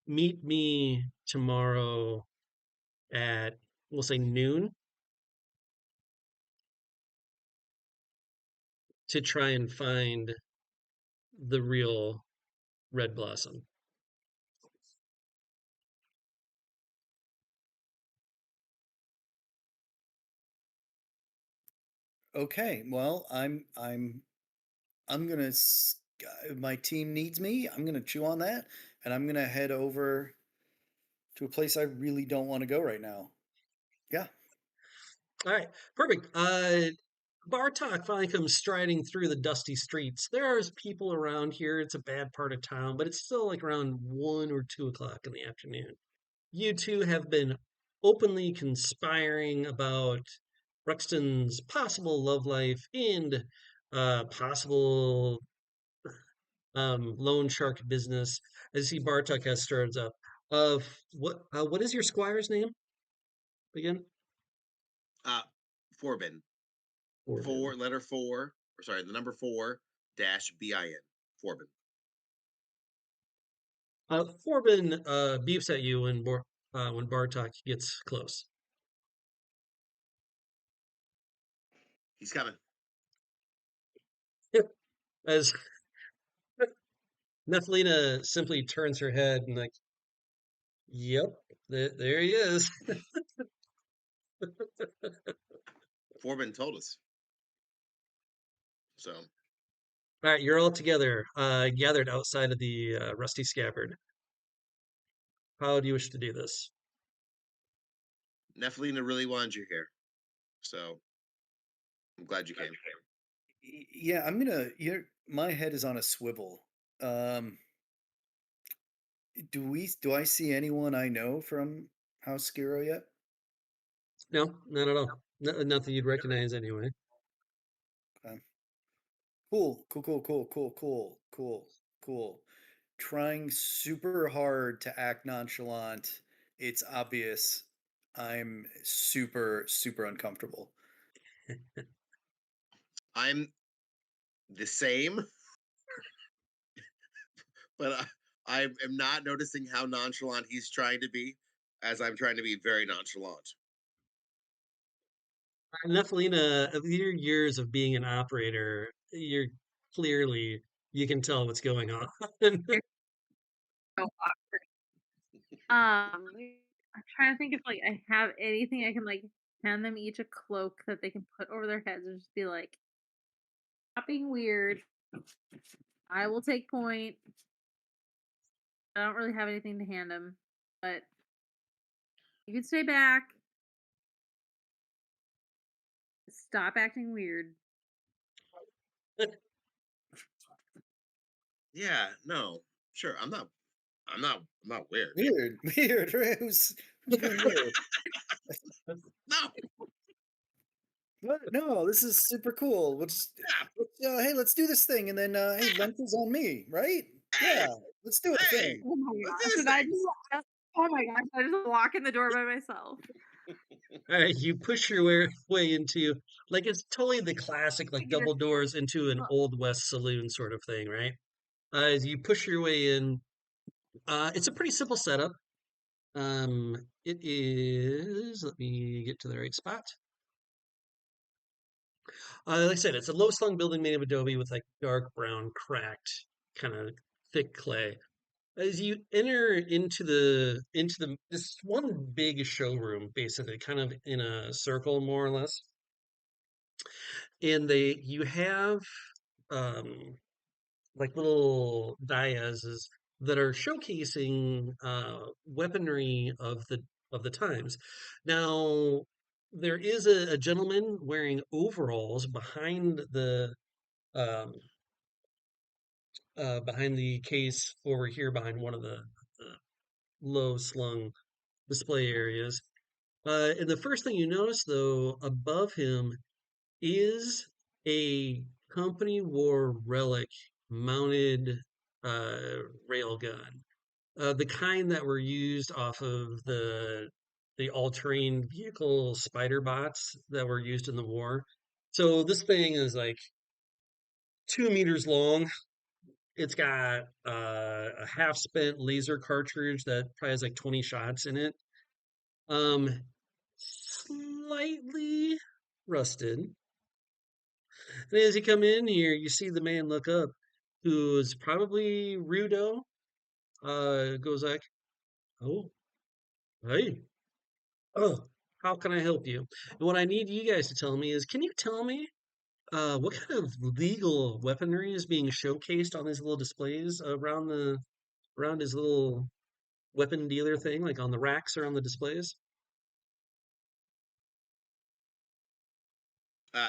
Meet me tomorrow at, we'll say, noon to try and find the real red blossom. Okay, well, I'm gonna. My team needs me. I'm gonna chew on that, and I'm gonna head over to a place I really don't want to go right now. Yeah. All right, perfect. Bartok finally comes striding through the dusty streets. There's people around here. It's a bad part of town, but it's still like around 1 or 2 o'clock in the afternoon. You two have been openly conspiring about Ruxton's possible love life and possible loan shark business. I see Bartok has stirs up. What is your squire's name again? Uh, Forbin. Corbin. The number 4 dash BIN. Forbin. Corbin beeps at you when Bartok gets close. He's coming. As Nephelina simply turns her head and like, yep, there he is. Forbin told us. So, All right, you're all together, gathered outside of the rusty scabbard. How do you wish to do this? Nephelina really wanted you here, so I'm glad you came. Yeah, I'm gonna. My head is on a swivel. Um, do I see anyone I know from House Skiro yet? No, not at all. Nothing you'd recognize anyway. Okay. Cool. Trying super hard to act nonchalant. It's obvious I'm super uncomfortable. I'm the same, but I am not noticing how nonchalant he's trying to be, as I'm trying to be very nonchalant. Nephelina, of your years of being an operator, you're clearly you can tell what's going on. So awkward. I'm trying to think if like I have anything I can like hand them each a cloak that they can put over their heads and just be like, "Stop being weird. I will take point." I don't really have anything to hand them, but you can stay back. Stop acting weird. Yeah, no, sure. I'm not weird. Weird. Who's being weird? No, What? No, this is super cool. Hey, let's do this thing, and then hey, Lent is on me, right? hey, Yeah, let's do a hey, thing. Oh my let's do gosh! this Did I thing. oh my gosh! I just walk in the door by myself. All right, you push your way into like it's totally the classic like double doors into an old west saloon sort of thing, right? As you push your way in, it's a pretty simple setup. It is. Let me get to the right spot. Like I said, it's a low slung building made of adobe with like dark brown, cracked, kind of thick clay. As you enter into the this one big showroom, basically, kind of in a circle, more or less, and you have um like little daises that are showcasing weaponry of the times. Now there is a gentleman wearing overalls um, behind the case over here behind one of the low slung display areas. And the first thing you notice, though, above him is a company war relic mounted railgun, the kind that were used off of the all-terrain vehicle spider bots that were used in the war. So this thing is like 2 meters long. It's got a half-spent laser cartridge that probably has like 20 shots in it. Um, Slightly rusted. And as you come in here, you see the man look up, who's probably Rudo. Goes like, "Oh, hey, oh, how can I help you?" And what I need you guys to tell me is, can you tell me what kind of legal weaponry is being showcased on these little displays around his little weapon dealer thing, like on the racks or on the displays?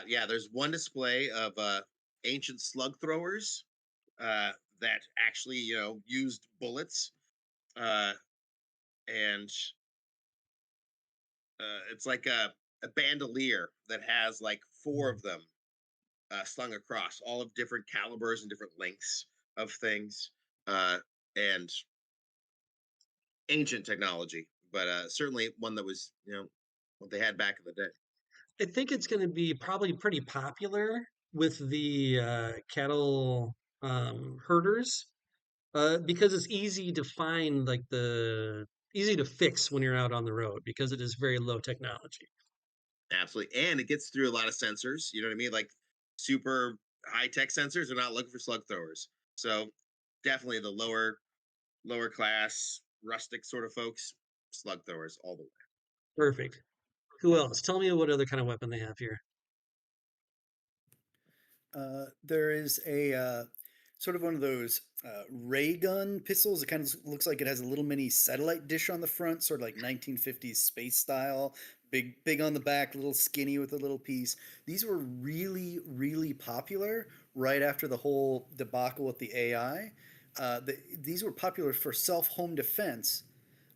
Yeah, there's one display of ancient slug throwers that actually, used bullets, uh, and it's like a bandolier that has like four of them slung across, all of different calibers and different lengths of things, and ancient technology, but certainly one that was, what they had back in the day. I think it's going to be probably pretty popular with the cattle herders because it's easy to find, like easy to fix when you're out on the road because it is very low technology. Absolutely, and it gets through a lot of sensors. You know what I mean? Like super high tech sensors are not looking for slug throwers. So definitely the lower class rustic sort of folks, slug throwers all the way. Perfect. Who else? Tell me what other kind of weapon they have here. There is a sort of one of those ray gun pistols. It kind of looks like it has a little mini satellite dish on the front, sort of like 1950s space style. Big on the back, little skinny with a little piece. These were really, really popular right after the whole debacle with the AI. These were popular for self-home defense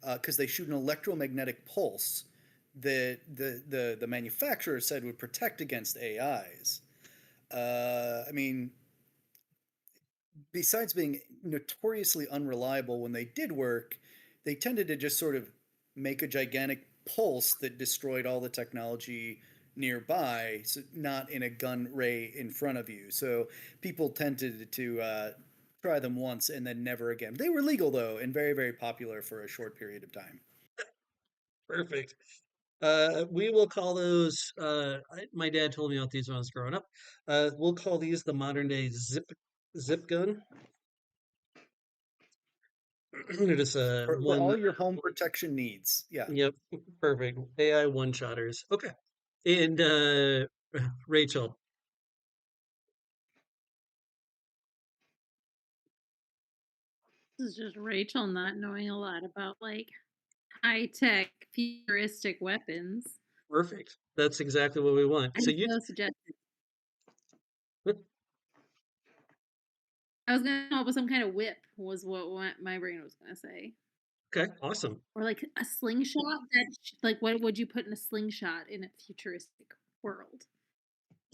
because they shoot an electromagnetic pulse that the manufacturer said would protect against AIs. I mean, besides being notoriously unreliable when they did work, they tended to just sort of make a gigantic pulse that destroyed all the technology nearby, so not in a gun ray in front of you. So people tended to try them once and then never again. They were legal though, and very, very popular for a short period of time. Perfect. We will call those. My dad told me about these when I was growing up. We'll call these the modern day zip gun. They're just For one. all your home protection needs. Yeah. Yep, perfect. AI one shotters. Okay, and Rachel. This is just Rachel not knowing a lot about like high tech futuristic weapons. Perfect. That's exactly what we want. So And you so suggested. I was gonna come up with some kind of whip was what my brain was gonna say. okay? Awesome. Or like a slingshot that like what would you put in a slingshot in a futuristic world?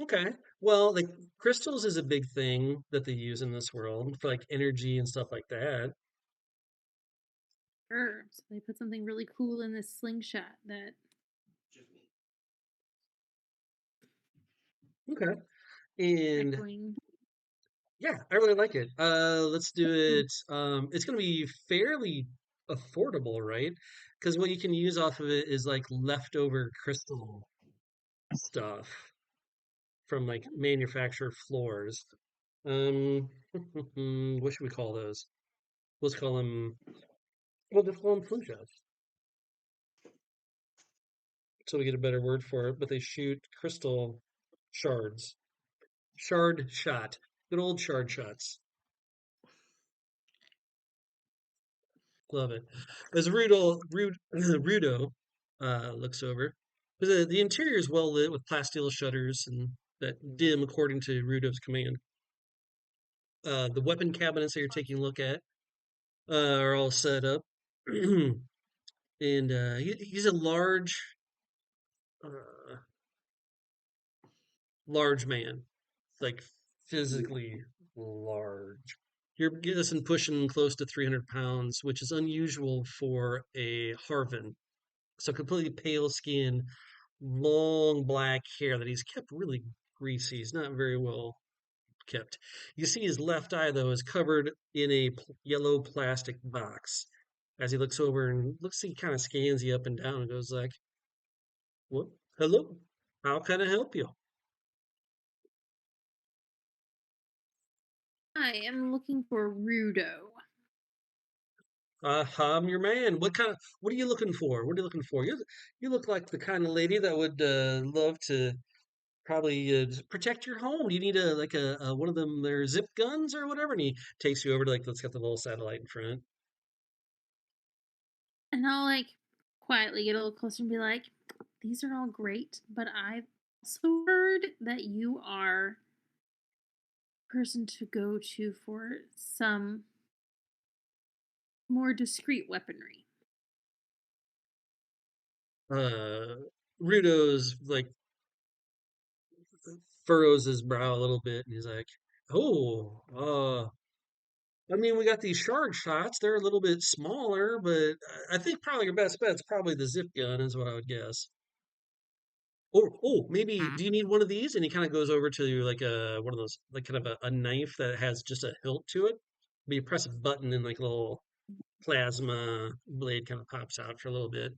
Okay. Well, like crystals is a big thing that they use in this world for like energy and stuff like that. Sure. So they put something really cool in this slingshot that Okay. And echoing. yeah, I really like it. Let's do it. It's gonna be fairly affordable, right? Because what you can use off of it is like leftover crystal stuff from like manufacturer floors. Um, what should we call those? Let's call them. Well, just call them flu shots, so we get a better word for it. But they shoot crystal shards. Shard shot. Good old shard shots. Love it. As Rudo looks over, the interior is well lit with plasteel shutters and that dim according to Rudo's command. The weapon cabinets that you're taking a look at are all set up, and he's a uh, large man, like physically large. You're guessing pushing close to 300 pounds, which is unusual for a Harvin. So completely pale skin, long black hair that he's kept really greasy. He's not very well kept. You see his left eye, though, is covered in a yellow plastic box. As he looks over and looks, he kind of scans you up and down and goes like, "What? Hello? How can I help you?" I am looking for Rudo. I'm your man. What are you looking for? What are you looking for? You look like the kind of lady that would love to probably protect your home. You need a one of them their zip guns or whatever, and he takes you over to like let's get the little satellite in front. And I'll like quietly get a little closer and be like, these are all great, but I've also heard that you are a person to go to for some more discreet weaponry. Uh, Rudo's like furrows his brow a little bit, and he's like, "Oh, I mean, we got these shard shots. They're a little bit smaller, but I think probably your best bet's probably the zip gun, is what I would guess." Or, oh, maybe, do you need one of these? And he kind of goes over to like a one of those, like kind of a knife that has just a hilt to it. But you press a button and like a little plasma blade kind of pops out for a little bit.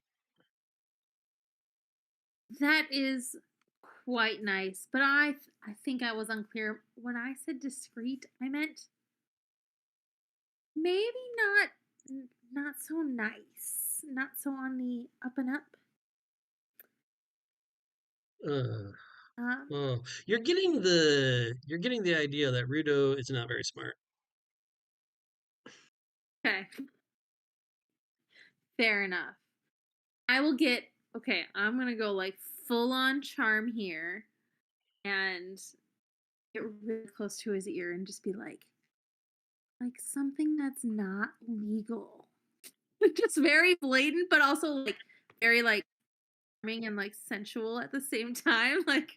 That is quite nice, but I think I was unclear when I said discreet. I meant maybe not so nice, not so on the up and up. Uh, Um, oh, you're getting the idea that Rudo is not very smart. Okay. Fair enough. I will get okay, I'm gonna go like full on charm here and get really close to his ear and just be like something that's not legal. Just very blatant, but also like very like charming and like sensual at the same time. Like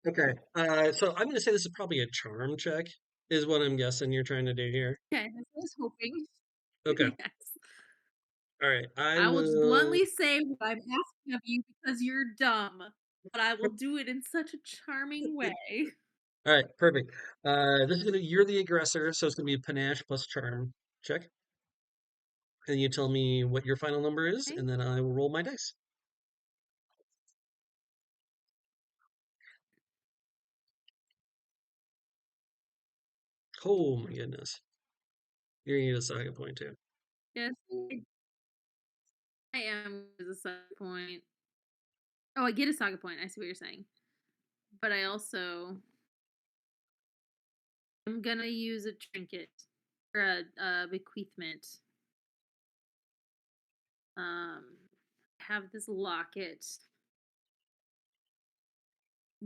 Okay. So I'm gonna say this is probably a charm check, is what I'm guessing you're trying to do here. okay, that's what I was hoping. Okay. Yes. All right. I I will just will. bluntly say what I'm asking of you because you're dumb, but I will do it in such a charming way. All right. Perfect. This is gonna. You're the aggressor, so it's gonna be a panache plus charm check, and you tell me what your final number is, Okay? and then I will roll my dice. Oh my goodness. You're gonna get a saga point too. Yes, I am as a saga point. Oh, I get a saga point. I see what you're saying. But I also am gonna use a trinket or a bequeathment. Have this locket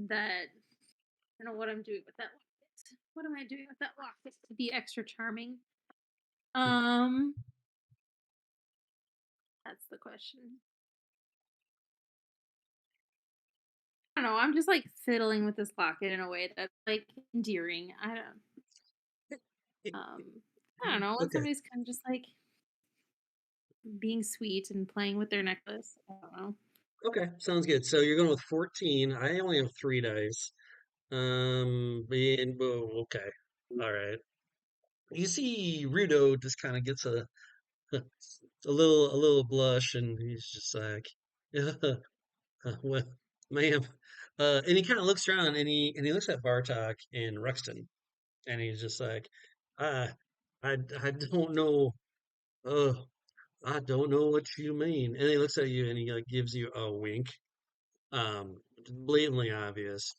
that I don't know what I'm doing with that locket. What am I doing with that locket to be extra charming? Um, that's the question. I don't know. I'm just like fiddling with this locket in a way that's like endearing. Um, I don't know. When Okay. somebody's kind of just like being sweet and playing with their necklace. I don't know. Okay. Sounds good. So you're going with 14. I only have 3 dice. And whoa, okay. All right. You see Rudo just kind of gets a little blush and he's just like, well, ma'am. And he kind of looks around and he looks at Bartok and Ruxton and he's just like, uh, I don't know. Uh, I don't know what you mean. And he looks at you and he like gives you a wink. Blatantly obvious.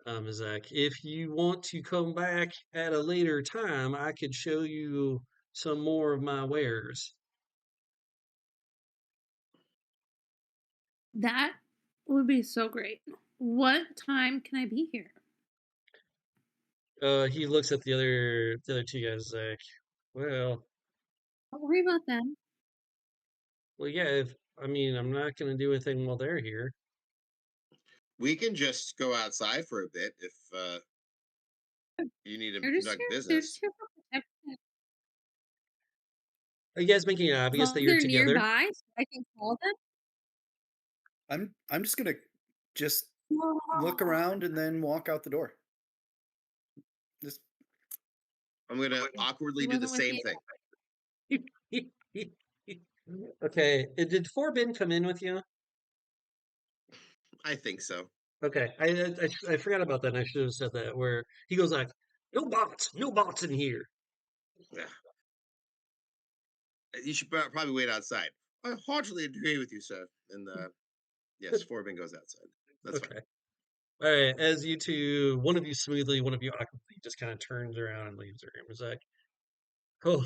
Is like, if you want to come back at a later time, I could show you some more of my wares. That would be so great. What time can I be here? He looks at the other two guys like, well, Don't worry about them. yeah. If I mean, I'm not gonna do anything while they're here. We can just go outside for a bit if you need to They're just conduct here. They're just business. here for protection. Are you guys making it As obvious long that as you're they're together? nearby, so I can call them. I'm just gonna just look around and then walk out the door. Just I'm gonna awkwardly He do the wasn't with same me. thing. Okay. Did Forbin come in with you? I think so. Okay. I forgot about that. And I should have said that. Where he goes like, no bots in here. Yeah. You should probably wait outside. I heartily agree with you, sir. And yes, Forbin goes outside. That's fine. Okay. All right. As you two, one of you smoothly, one of you awkwardly, just kind of turns around and leaves the room. It's like, oh,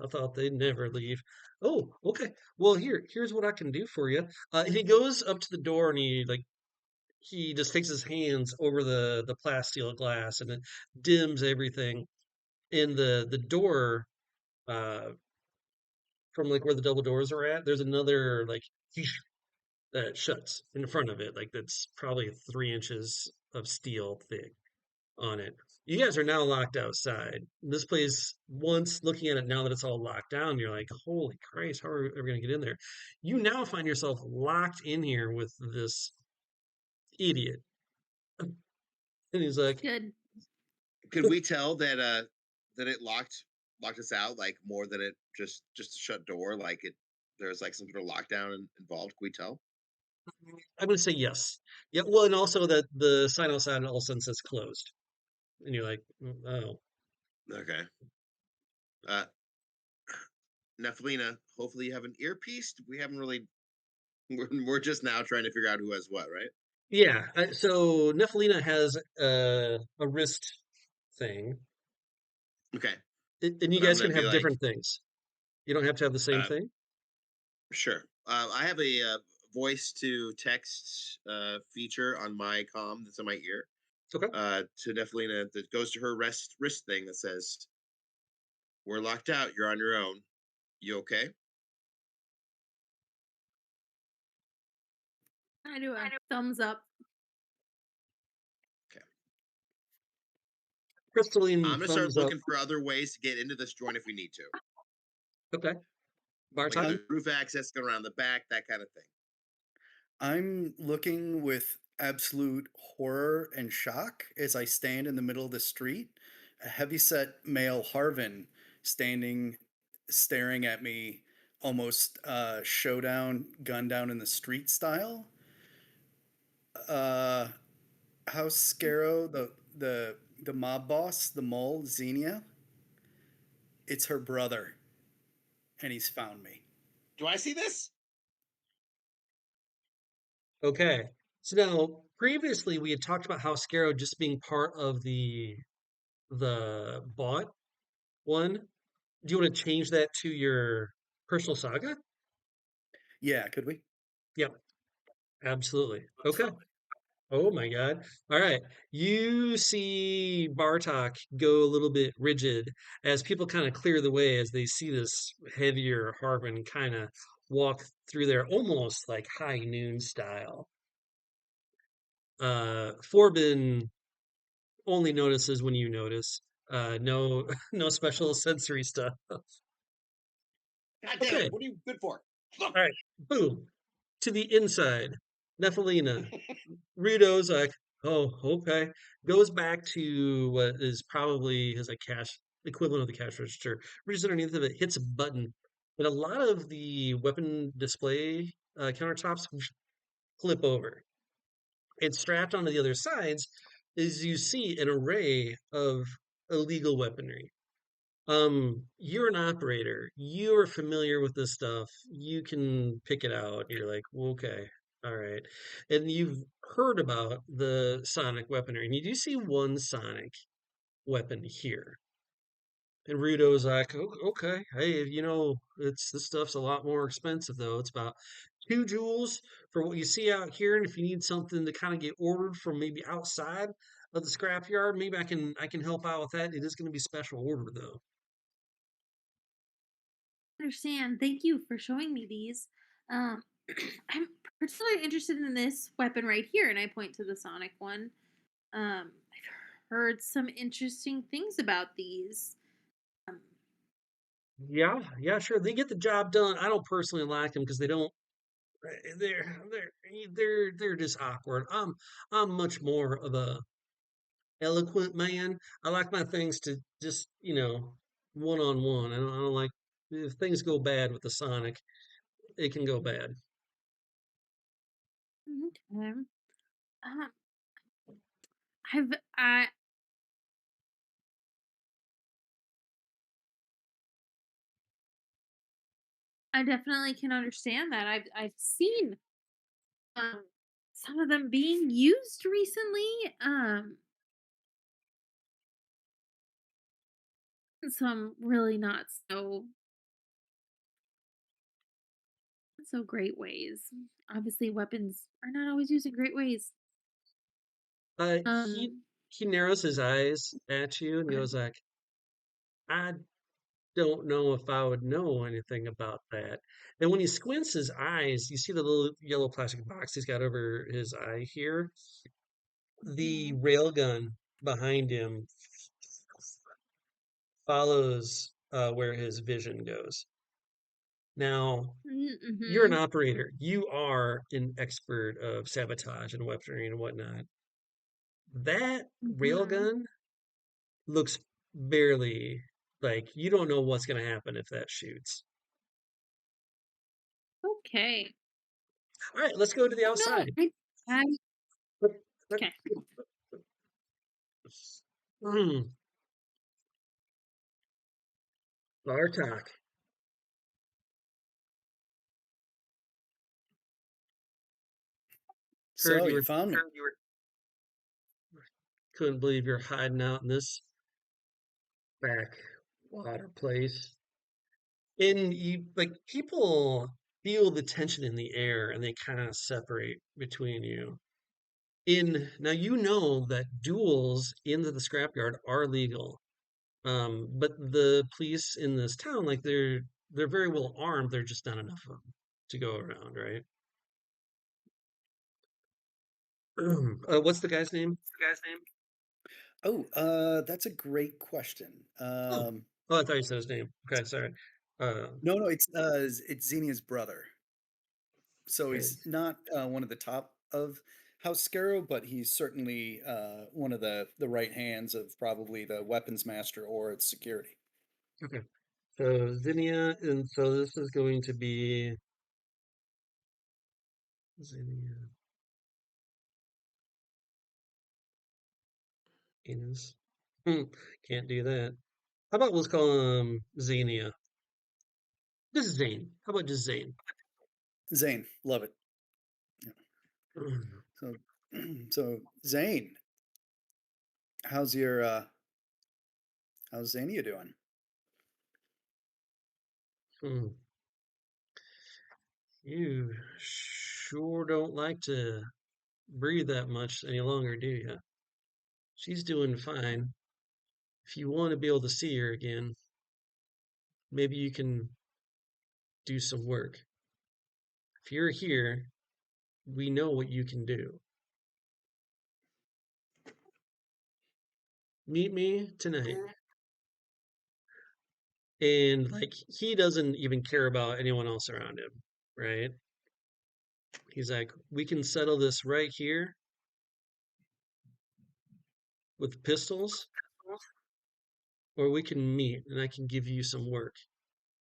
I thought they'd never leave. Oh, okay. Well, here's what I can do for you. And he goes up to the door and he just takes his hands over the plasteel glass and it dims everything. In the door, uh, from like where the double doors are at, there's another like that shuts in front of it. Like that's probably 3 inches of steel thick on it. You guys are now locked outside. This place, once looking at it now that it's all locked down, you're like, holy Christ, how are we ever going to get in there? You now find yourself locked in here with this idiot. And he's like, Good. Could we tell that that it locked us out like more than it just a shut door? Like there's like some sort of lockdown involved. Could we tell? I'm going to say yes. Yeah, well, and also that the sign outside all of a sudden says closed. And you're like, oh, Okay. Uh Nephelina, hopefully you have an earpiece. We haven't really we're just now trying to figure out who has what, right? yeah. So Nephelina has a wrist thing. Okay. And you but I'm guys gonna can be have like, different things. You don't have to have the same uh, thing. sure. I have a voice to text feature on my comm that's in my ear Okay. to Nephelina that goes to her wrist thing that says, "We're locked out. You're on your own. You okay?" I do a thumbs up. Okay. Crystalline I'm gonna start thumbs up. looking for other ways to get into this joint if we need to, Okay. like if Bartok. I'm there's roof access going around the back, that kind of thing. I'm looking with absolute horror and shock as I stand in the middle of the street, a heavyset male Harvin standing staring at me almost showdown gun down in the street style. Uh House Scarrow, the mob boss, the mole, Xenia, it's her brother, and he's found me. Do I see this? Okay. So now previously we had talked about how Scarrow just being part of the bot one. Do you want to change that to your personal saga? Yeah, could we? Yep, absolutely. Okay. Oh my God. All right. You see Bartok go a little bit rigid as people kind of clear the way as they see this heavier Harvin kind of walk through there almost like high noon style. Forbin only notices when you notice. No no special sensory stuff. God damn Okay. it! What are you good for? Look. All right. Boom. To the inside. Nephelina. Rito's like, oh, okay. Goes back to what is probably his like cash equivalent of the cash register. Reaches underneath of it, hits a button. But a lot of the weapon display countertops flip over. And strapped onto the other sides is you see an array of illegal weaponry. You're an operator. You are familiar with this stuff. You can pick it out. You're like, well, okay, all right. And you've heard about the sonic weaponry, and you do see one sonic weapon here. And Rudo's like, okay, hey, it's this stuff's a lot more expensive though. It's about 2 joules for what you see out here, and if you need something to kind of get ordered from maybe outside of the scrapyard, maybe I can help out with that. It is going to be special order though. Understand. Thank you for showing me these. Um, I'm particularly interested in this weapon right here, and I point to the sonic one. I've heard some interesting things about these. Um, Yeah, yeah, sure. They get the job done. I don't personally like them because they don't. They're just awkward. I'm much more of a eloquent man. I like my things to just one on one. I don't like if things go bad with the Sonic, it can go bad. okay. Um, I've I definitely can understand that. I've seen um some of them being used recently. Some really not so great ways. Obviously, weapons are not always used in great ways. He Um, he narrows his eyes at you and okay. goes like, I don't know if I would know anything about that. And when he squints his eyes, you see the little yellow plastic box he's got over his eye here. The Mhm. railgun behind him follows where his vision goes. Now, you're an Mm-hmm. operator. You are an expert of sabotage and weaponry and whatnot. That Mm-hmm. railgun looks barely like you don't know what's going to happen if that shoots. Okay. All right, let's go to the No, outside. I okay. Hmm, Bartok. Heard So you you were found me. couldn't believe you're hiding out in this back spot or place. And you like people feel the tension in the air and they kind of separate between you. In now you know that duels into the scrapyard are legal. But the police in this town, like they're very well armed, they're just not enough of them to go around, right? What's the guy's name? Oh, that's a great question. Oh, oh, I thought you said his name. Okay, sorry. Uh, No, it's Xenia's brother. So okay. he's not one of the top of House Scarrow, but he's certainly one of the right hands of probably the weapons master or its security. Okay. So Zinnia, and so this is going to be Zinnia Innes. Can't do that. How about let's call him Xenia? This is Zane. How about just Zane? Zane, love it. So, so Zane, how's your how's Zania doing? Hmm. You sure don't like to breathe that much any longer, do you? She's doing fine. If you want to be able to see her again, maybe you can do some work. If you're here, we know what you can do. Meet me tonight. And like he doesn't even care about anyone else around him, right? He's like, we can settle this right here with pistols, or we can meet and I can give you some work.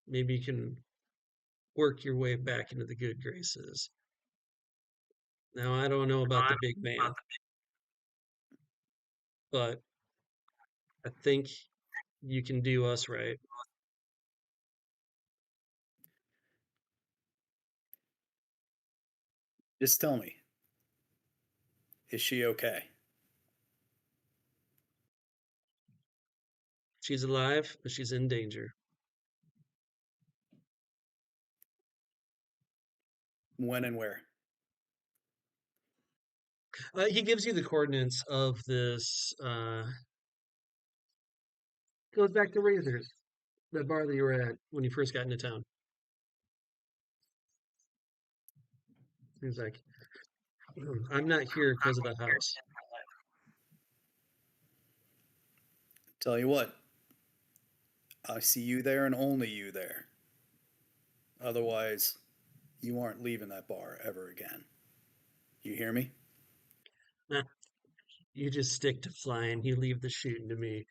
Maybe you can work your way back into the good graces. Now, I don't know about the big man, but I think you can do us right. Just tell me, is she okay? She's alive, but she's in danger. When and where? He gives you the coordinates of this. Goes back to Razors, that bar that you were at when you first got into town. He's like, I'm not here because of the house. Tell you what, I see you there and only you there. Otherwise, you aren't leaving that bar ever again. You hear me? Nah, you just stick to flying. You leave the shooting to me.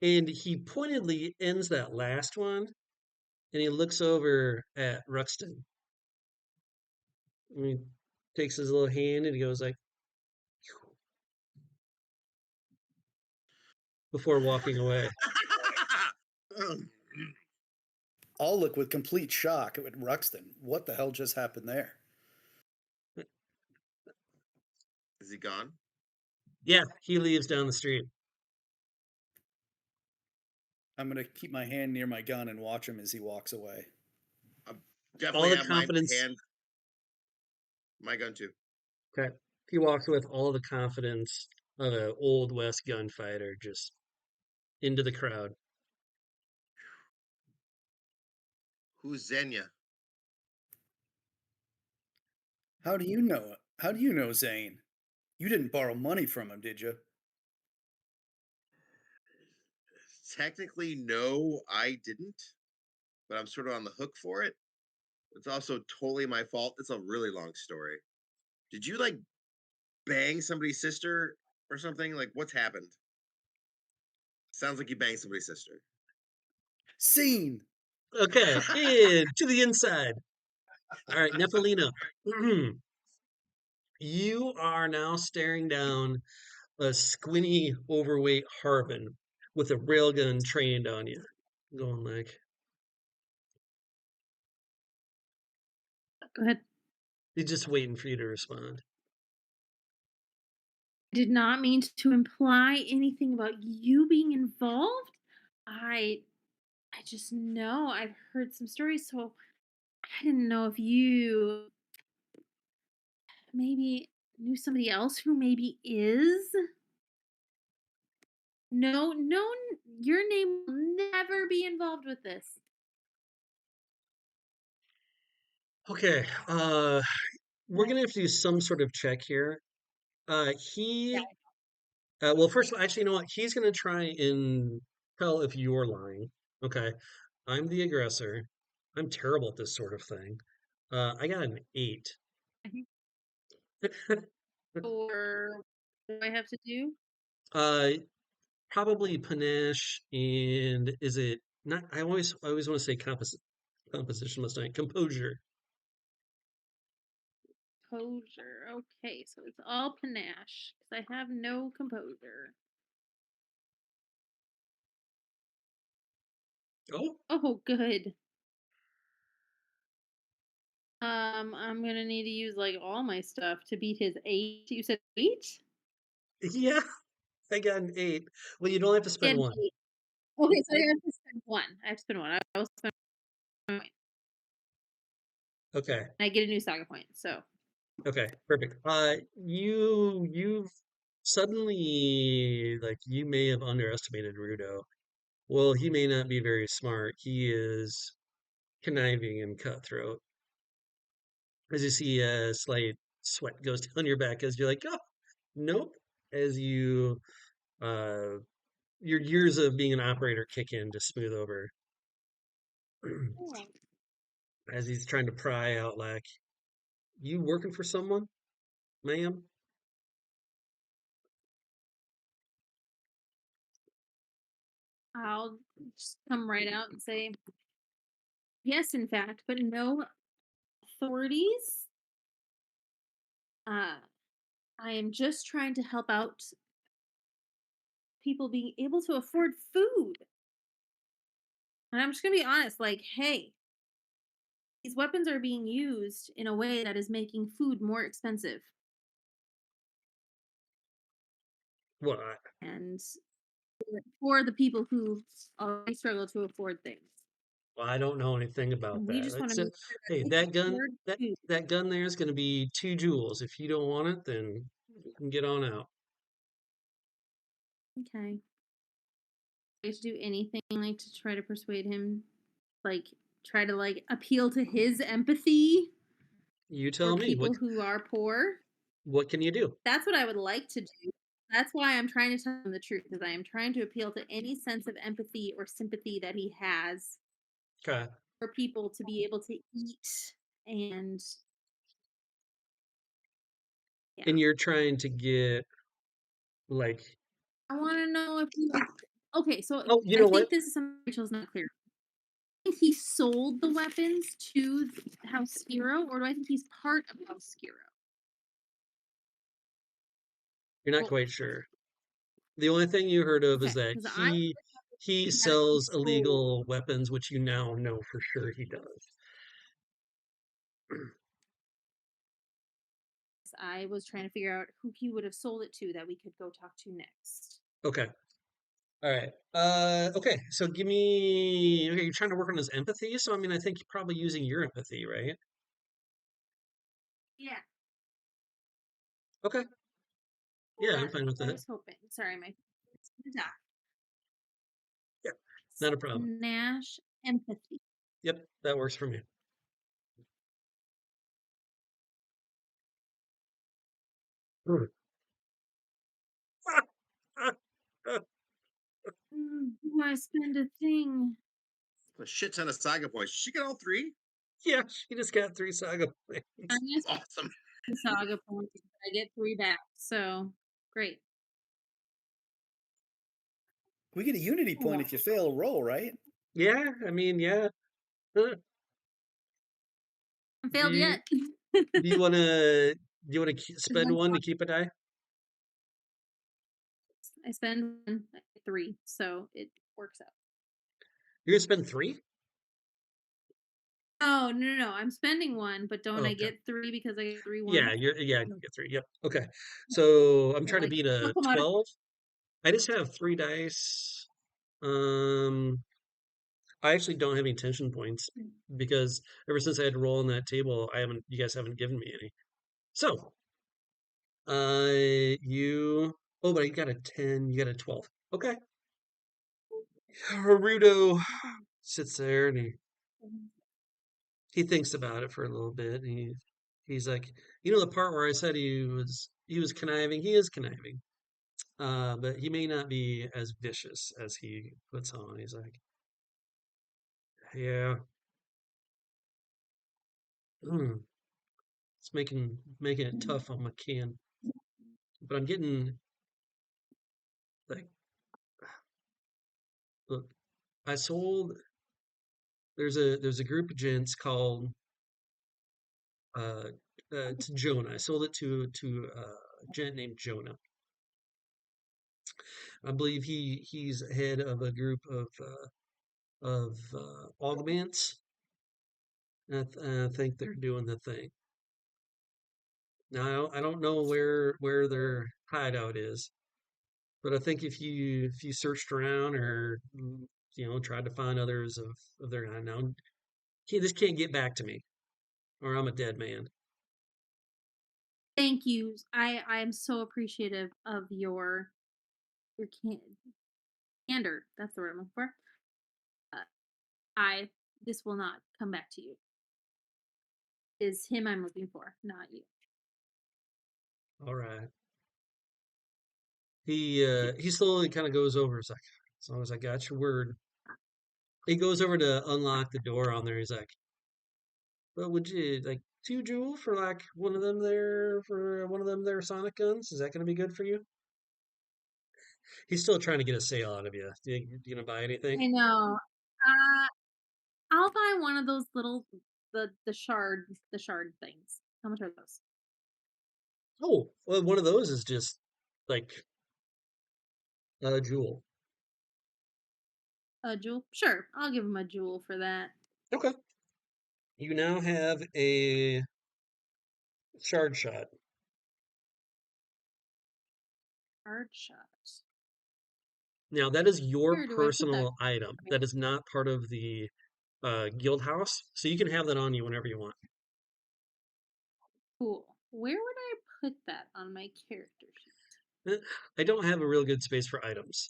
And he pointedly ends that last one, and he looks over at Ruxton. And he takes his little hand and he goes like, before walking away. I'll look with complete shock at Ruxton. What the hell just happened there? Is he gone? Yeah, he leaves down the street. I'm going to keep my hand near my gun and watch him as he walks away. I All definitely the have confidence. my gun too. Okay. He walks with all the confidence of an old West gunfighter just into the crowd. Who's Xenia? How do you know? How do you know Zane? You didn't borrow money from him, did you? Technically, no, I didn't, but I'm sort of on the hook for it. It's also totally my fault. It's a really long story. Did you like bang somebody's sister or something? Like, what's happened? Sounds like you banged somebody's sister. Scene. Okay, and to the inside. All right, Nephelina. You are now staring down a squinty, overweight Harvin with a railgun trained on you. Going like, Go ahead. he's just waiting for you to respond. Did not mean to imply anything about you being involved. I I just know I've heard some stories, so I didn't know if you maybe knew somebody else who maybe is. No, no, your name will never be involved with this. Okay, we're gonna have to do some sort of check here. He, well, first, actually, you know what? He's gonna try and tell if you're lying. Okay, I'm the aggressor. I'm terrible at this sort of thing. I got an 8. Mhm. Or what do I have to do? Uh, Probably panache and is it not? I always want to say composition last night. Composure. Composure. Okay, so it's all panache because I have no composure. Oh, Oh, good. I'm gonna need to use like all my stuff to beat his 8. You said 8? yeah, I got an 8. Well, you don't have to spend And one. 8. Okay, so I have to spend one. I have to spend one. I will spend one point. Okay. I get a new saga point. So Okay, perfect. You've suddenly like you may have underestimated Rudo. Well, he may not be very smart. He is conniving and cutthroat. As you see a slight sweat goes down your back as you're like, oh, nope. As uh, your years of being an operator kick in to smooth over. oh, As he's trying to pry out like, you working for someone, ma'am? I'll just come right out and say yes, in fact, but no authorities. Uh, I am just trying to help out people being able to afford food. And I'm just gonna be honest, like, hey, these weapons are being used in a way that is making food more expensive. Well, And for the people who already struggle to afford things. I don't know anything about And we that. just want to It's a, make sure that hey, they that can gun afford that food. that gun there is going to be 2 jewels. If you don't want it, then you can get on out. Okay. I to do anything like to try to persuade him, like try to like appeal to his empathy You for tell me people who are poor. what can you do? That's what I would like to do. That's why I'm trying to tell him the truth, is I am trying to appeal to any sense of empathy or sympathy that he has Okay. for people to be able to eat. And yeah, And you're trying to get like, I want to know if he, okay, so oh, you I know what? think this is something Rachel's not clear. Think he sold the weapons to House Hero, or do I think he's part of House Hero? You're not Well, quite sure. The only thing you heard of is okay, that because I he that he sells sold. illegal weapons, which you now know for sure he does. I was trying to figure out who he would have sold it to that we could go talk to next. Okay. All right. Okay. So give me. Okay, you're trying to work on his empathy. So I mean, I think you're probably using your empathy, right? Yeah, Okay. Yeah, I'm that's fine with what I that. was hoping. Sorry, my it's gonna die. Yeah, not a problem. Nash empathy. Yep, that works for me. Hmm. Do I spend a thing? A shit ton of saga points. She got all three. Yeah, she just got 3 saga I points. just Awesome. the saga points. I get 3 back. So great. We get a unity point if you fail a roll, right? Yeah, I mean, yeah. Huh. I Do failed you yet. do you want to spend One one to keep a die? I spend one, I get 3, so it works out. You're gonna spend 3? Oh, no, no, no. I'm spending one, but don't Oh, I okay. get 3 because I get 3 Yeah, ones? you'll get 3. Yep. Okay. So I'm So trying to like beat they'll a come out of 12. I just have 3 dice. Um, I actually don't have any tension points because ever since I had to roll on that table, you guys haven't given me any. So, you, oh, but you got a 10, you got a 12. Okay. Haruto sits there and he thinks about it for a little bit. And he's like, the part where I said he was conniving, he is conniving. But he may not be as vicious as he puts on. He's like, yeah, it's making it tough on my kin. But I'm getting like, look, I sold. There's a group of gents called uh, to Jonah. I sold it to a gent named Jonah. I believe he's head of a group of augments. I think they're doing the thing. Now I don't know where their hideout is, but I think if you searched around or tried to find others of their kind now, this can't get back to me, or I'm a dead man. Thank you. I am so appreciative of your candor. That's the word I'm looking for. Uh, I this will not come back to you. Is him I'm looking for, not you. All right. He slowly kind of goes over. He's like, as long as I got your word. He goes over to unlock the door on there. He's like, well, would you like 2 jewel for like one of them there sonic guns? Is that going to be good for you? He's still trying to get a sale out of you. You gonna buy anything? I know. I'll buy one of those little the shard things. How much are those? Oh, well, one of those is just like a jewel. A jewel? Sure, I'll give him a jewel for that. Okay. You now have a shard shot. Hard shot. Now that is your Where do I put that? personal item. That is not part of the guild house, so you can have that on you whenever you want. Cool. Where would I put that on my character sheet? I don't have a real good space for items,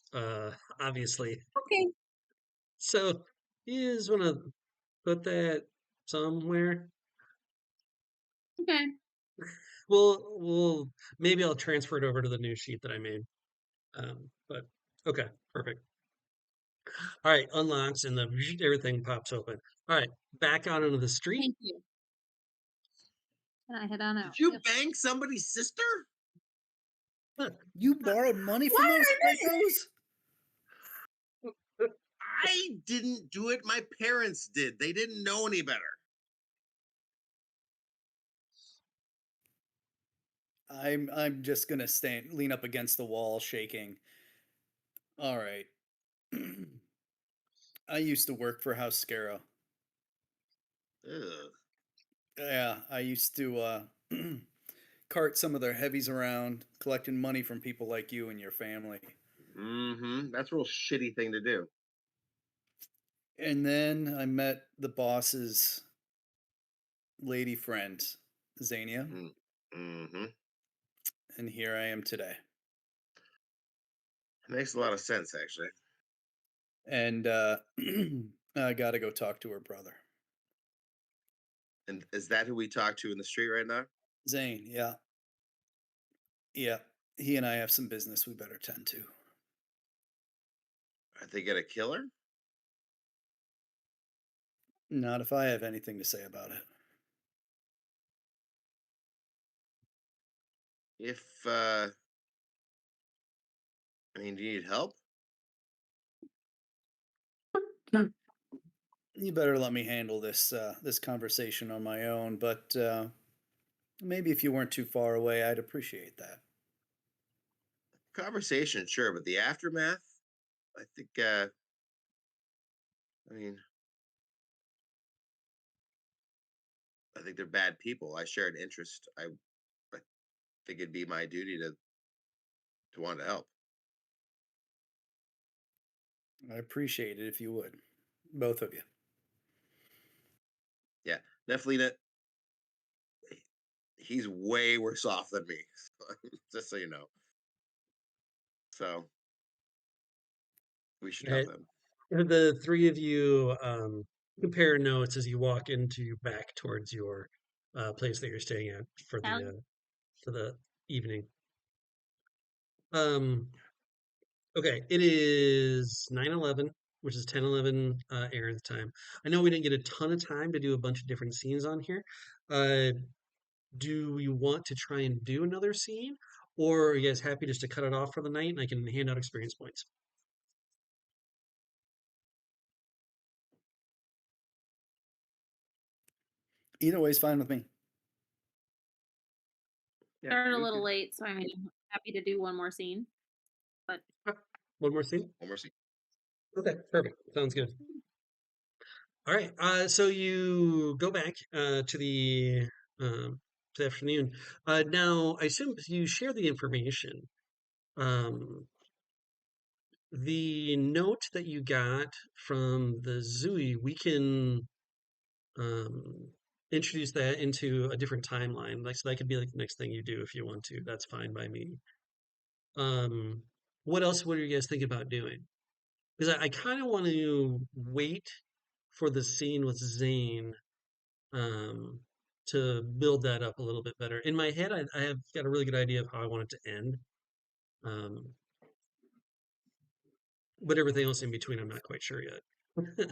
obviously. Okay. So you just want to put that somewhere. Okay. We'll maybe I'll transfer it over to the new sheet that I made. But okay, perfect. All right, unlocks and everything pops open. All right, back out into the street. Thank you. And I head on out. Did you Yep. bang somebody's sister? You borrowed money from Why those did I psychos? I didn't do it. My parents did. They didn't know any better. I'm just gonna lean up against the wall, shaking. All right. I used to work for House Scarrow. Ugh. Yeah, I used to cart some of their heavies around, collecting money from people like you and your family. Mm-hmm. That's a real shitty thing to do. And then I met the boss's lady friend, Zania, Mm-hmm. and here I am today. Makes a lot of sense, actually. And I gotta go talk to her brother. And is that who we talk to in the street right now? Zane, yeah. Yeah. He and I have some business we better tend to. Are they gonna kill her? Not if I have anything to say about it. If I mean, do you need help? You better let me handle this conversation on my own, but maybe if you weren't too far away, I'd appreciate that. Conversation, sure, but the aftermath, I think I mean I think they're bad people. I share an interest. I think it'd be my duty to want to help. I'd appreciate it if you would. Both of you. Yeah, Nephelina, he's way worse off than me. Just so you know. So we should help Right. him. The three of you compare notes as you walk into back towards your place that you're staying at for the evening. Um, okay, it is 9:11, which is 10:11 Aaron's time. I know we didn't get a ton of time to do a bunch of different scenes on here. Uh, do we want to try and do another scene, or are you guys happy just to cut it off for the night and I can hand out experience points? Either way is fine with me. Yeah, Started a we little could- late, so I'm happy to do one more scene. But One more scene? One more scene. Okay, perfect. Sounds good. All right. So you go back to the afternoon. Now, I assume you share the information. Um, the note that you got from the Zui, we can um, introduce that into a different timeline. Like, so that could be like the next thing you do if you want to. That's fine by me. Um, what else? What are you guys thinking about doing? Because I kind of want to wait for the scene with Zane um, to build that up a little bit better. In my head, I have got a really good idea of how I want it to end. Um, but everything else in between, I'm not quite sure yet.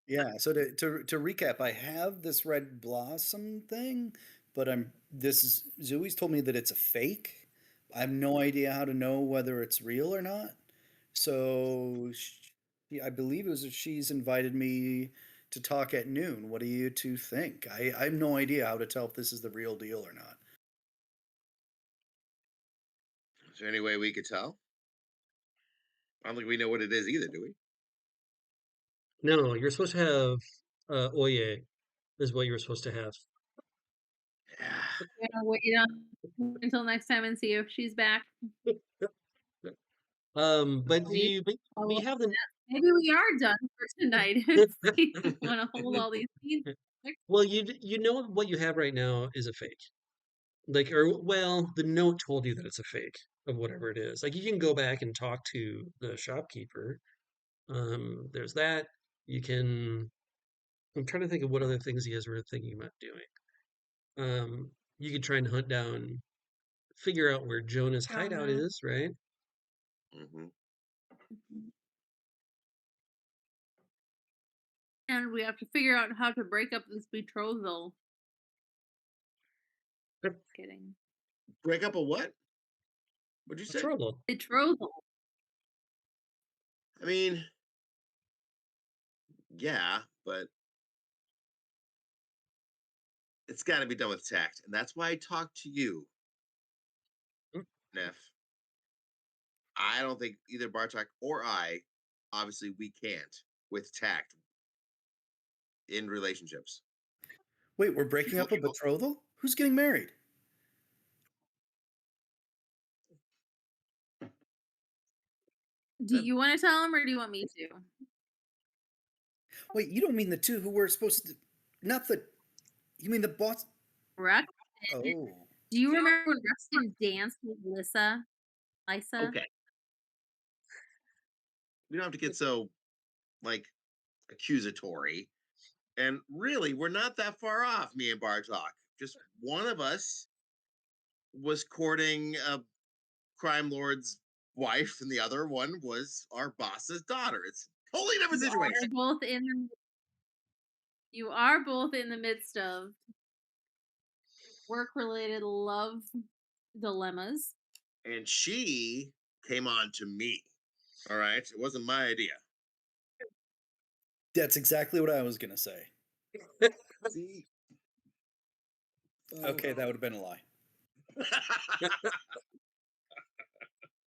Yeah. So to recap, I have this red blossom thing, but Zui's told me that it's a fake. I have no idea how to know whether it's real or not. So I believe she's invited me to talk at noon. What do you two think? I have no idea how to tell if this is the real deal or not. Is there any way we could tell? I don't think we know what it is either, do we? No, you're supposed to have Oyah is what you were supposed to have. Yeah. we're gonna wait until next time and see if she's back. But Maybe, we have the maybe we are done for tonight. If you want to hold all these scenes. well, you know what you have right now is a fake. Like, or well, the note told you that it's a fake of whatever it is. Like, you can go back and talk to the shopkeeper. There's that. You can. I'm trying to think of what other things you guys were thinking about doing. You could try and hunt down, figure out where Jonah's hideout Jonah. is, right? Hmm. And we have to figure out how to break up this betrothal. Yep. Kidding. Break up a what? What'd you say? Betrothal. Betrothal. I mean, yeah, but it's got to be done with tact, and that's why I talked to you, Mm, Neff. I don't think either Bartok or I, obviously, we can't with tact in relationships. Wait, we're breaking up a betrothal? Who's getting married? Do you want to tell him or do you want me to? Wait, you don't mean the two who were supposed to? Not the. You mean the boss? Ruxton. Oh. Do you remember when Ruxton danced with Lisa? Okay, we don't have to get so like accusatory. And really, we're not that far off, me and Bartok. Just one of us was courting a crime lord's wife, and the other one was our boss's daughter. It's a totally different You are situation. both in the You are both in the midst of work-related love dilemmas. And she came on to me. All right. It wasn't my idea. That's exactly what I was going to say. See? Okay, that would have been a lie.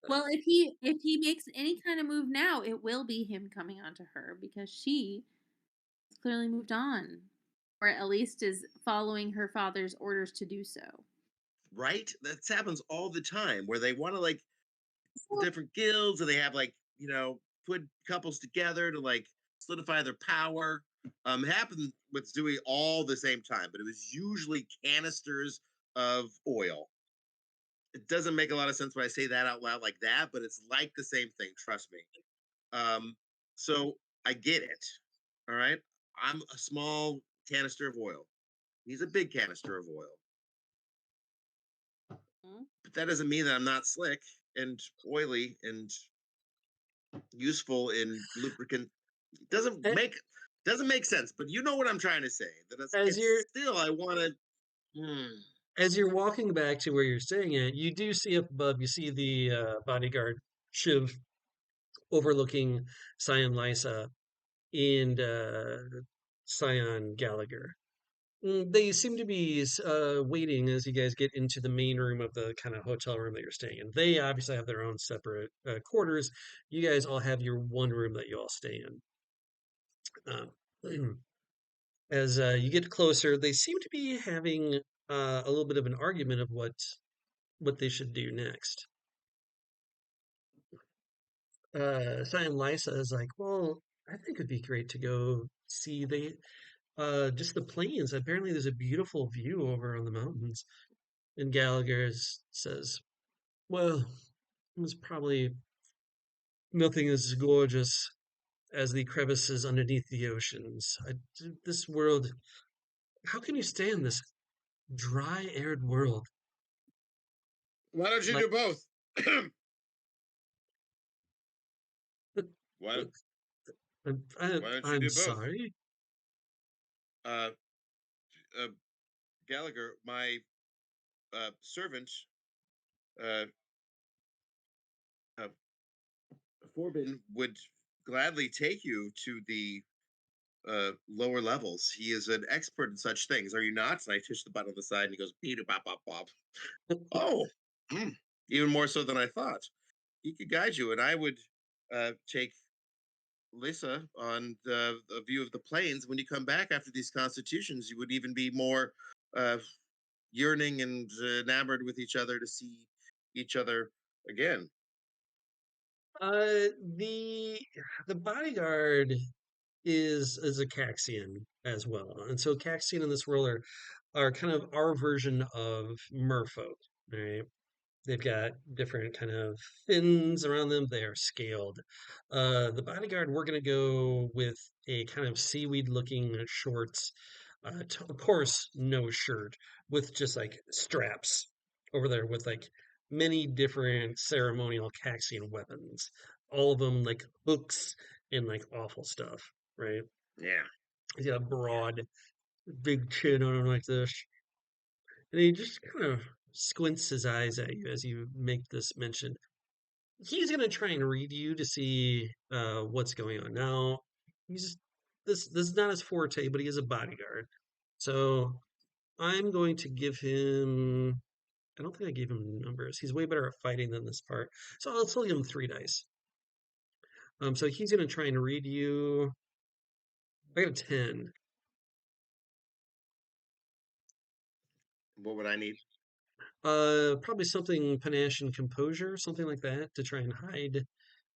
Well, if he makes any kind of move now, it will be him coming onto her because she has clearly moved on, or at least is following her father's orders to do so. Right? That happens all the time where they want to like different guilds and they have like, put couples together to like solidify their power. It happened with Zui all the same time, but it was usually canisters of oil. It doesn't make a lot of sense when I say that out loud like that, but it's like the same thing. Trust me. So I get it. All right. I'm a small canister of oil. He's a big canister of oil. Mhm. But that doesn't mean that I'm not slick and oily and useful in lubricant. It A- doesn't make sense. But you know what I'm trying to say. That As you're it's still I want to. Hmm. as you're walking back to where you're staying at, you do see up above, you see the bodyguard Shiv overlooking Scion Lysa and Scion Gallagher. They seem to be waiting as you guys get into the main room of the kind of hotel room that you're staying in. They obviously have their own separate quarters. You guys all have your one room that you all stay in. As you get closer, they seem to be having a little bit of an argument of what they should do next. Cyan Lysa is like, well, I think it'd be great to go see just the plains. Apparently, there's a beautiful view over on the mountains. And says, well, it's probably nothing as gorgeous as the crevices underneath the oceans. This world, how can you stand this dry, arid world? Why don't you Like, do both? but, why but Why don't you I'm do both? sorry. Uh, uh Gallagher, my servant, uh, uh, Forbin would gladly take you to the lower levels. He is an expert in such things. Are you not? And I touch the button on the side, and he goes, "Beep, bop, bop, bop." Oh, even more so than I thought. He could guide you, and I would take Lisa on the view of the plains. When you come back after these constitutions, you would even be more uh, yearning and enamored with each other to see each other again. Uh, the the bodyguard is a Caxian as well, and so Caxian in this world are kind of our version of merfolk, right? They've got different kind of fins around them. They are scaled. The bodyguard, we're going to go with a kind of seaweed looking shorts. Of course, no shirt with just like straps over there with like many different ceremonial Caxian weapons. All of them like hooks and like awful stuff, right? Yeah. He's got a broad, big chin on him like this. And he just kind of squints his eyes at you as you make this mention. He's gonna try and read you to see what's going on. Now, he's this is not his forte, but he is a bodyguard. So I'm going to give him. I don't think I gave him numbers. He's way better at fighting than this part. So I'll still give him 3 dice. So he's gonna try and read you. I got a 10. What would I need? Probably something panache and composure, something like that, to try and hide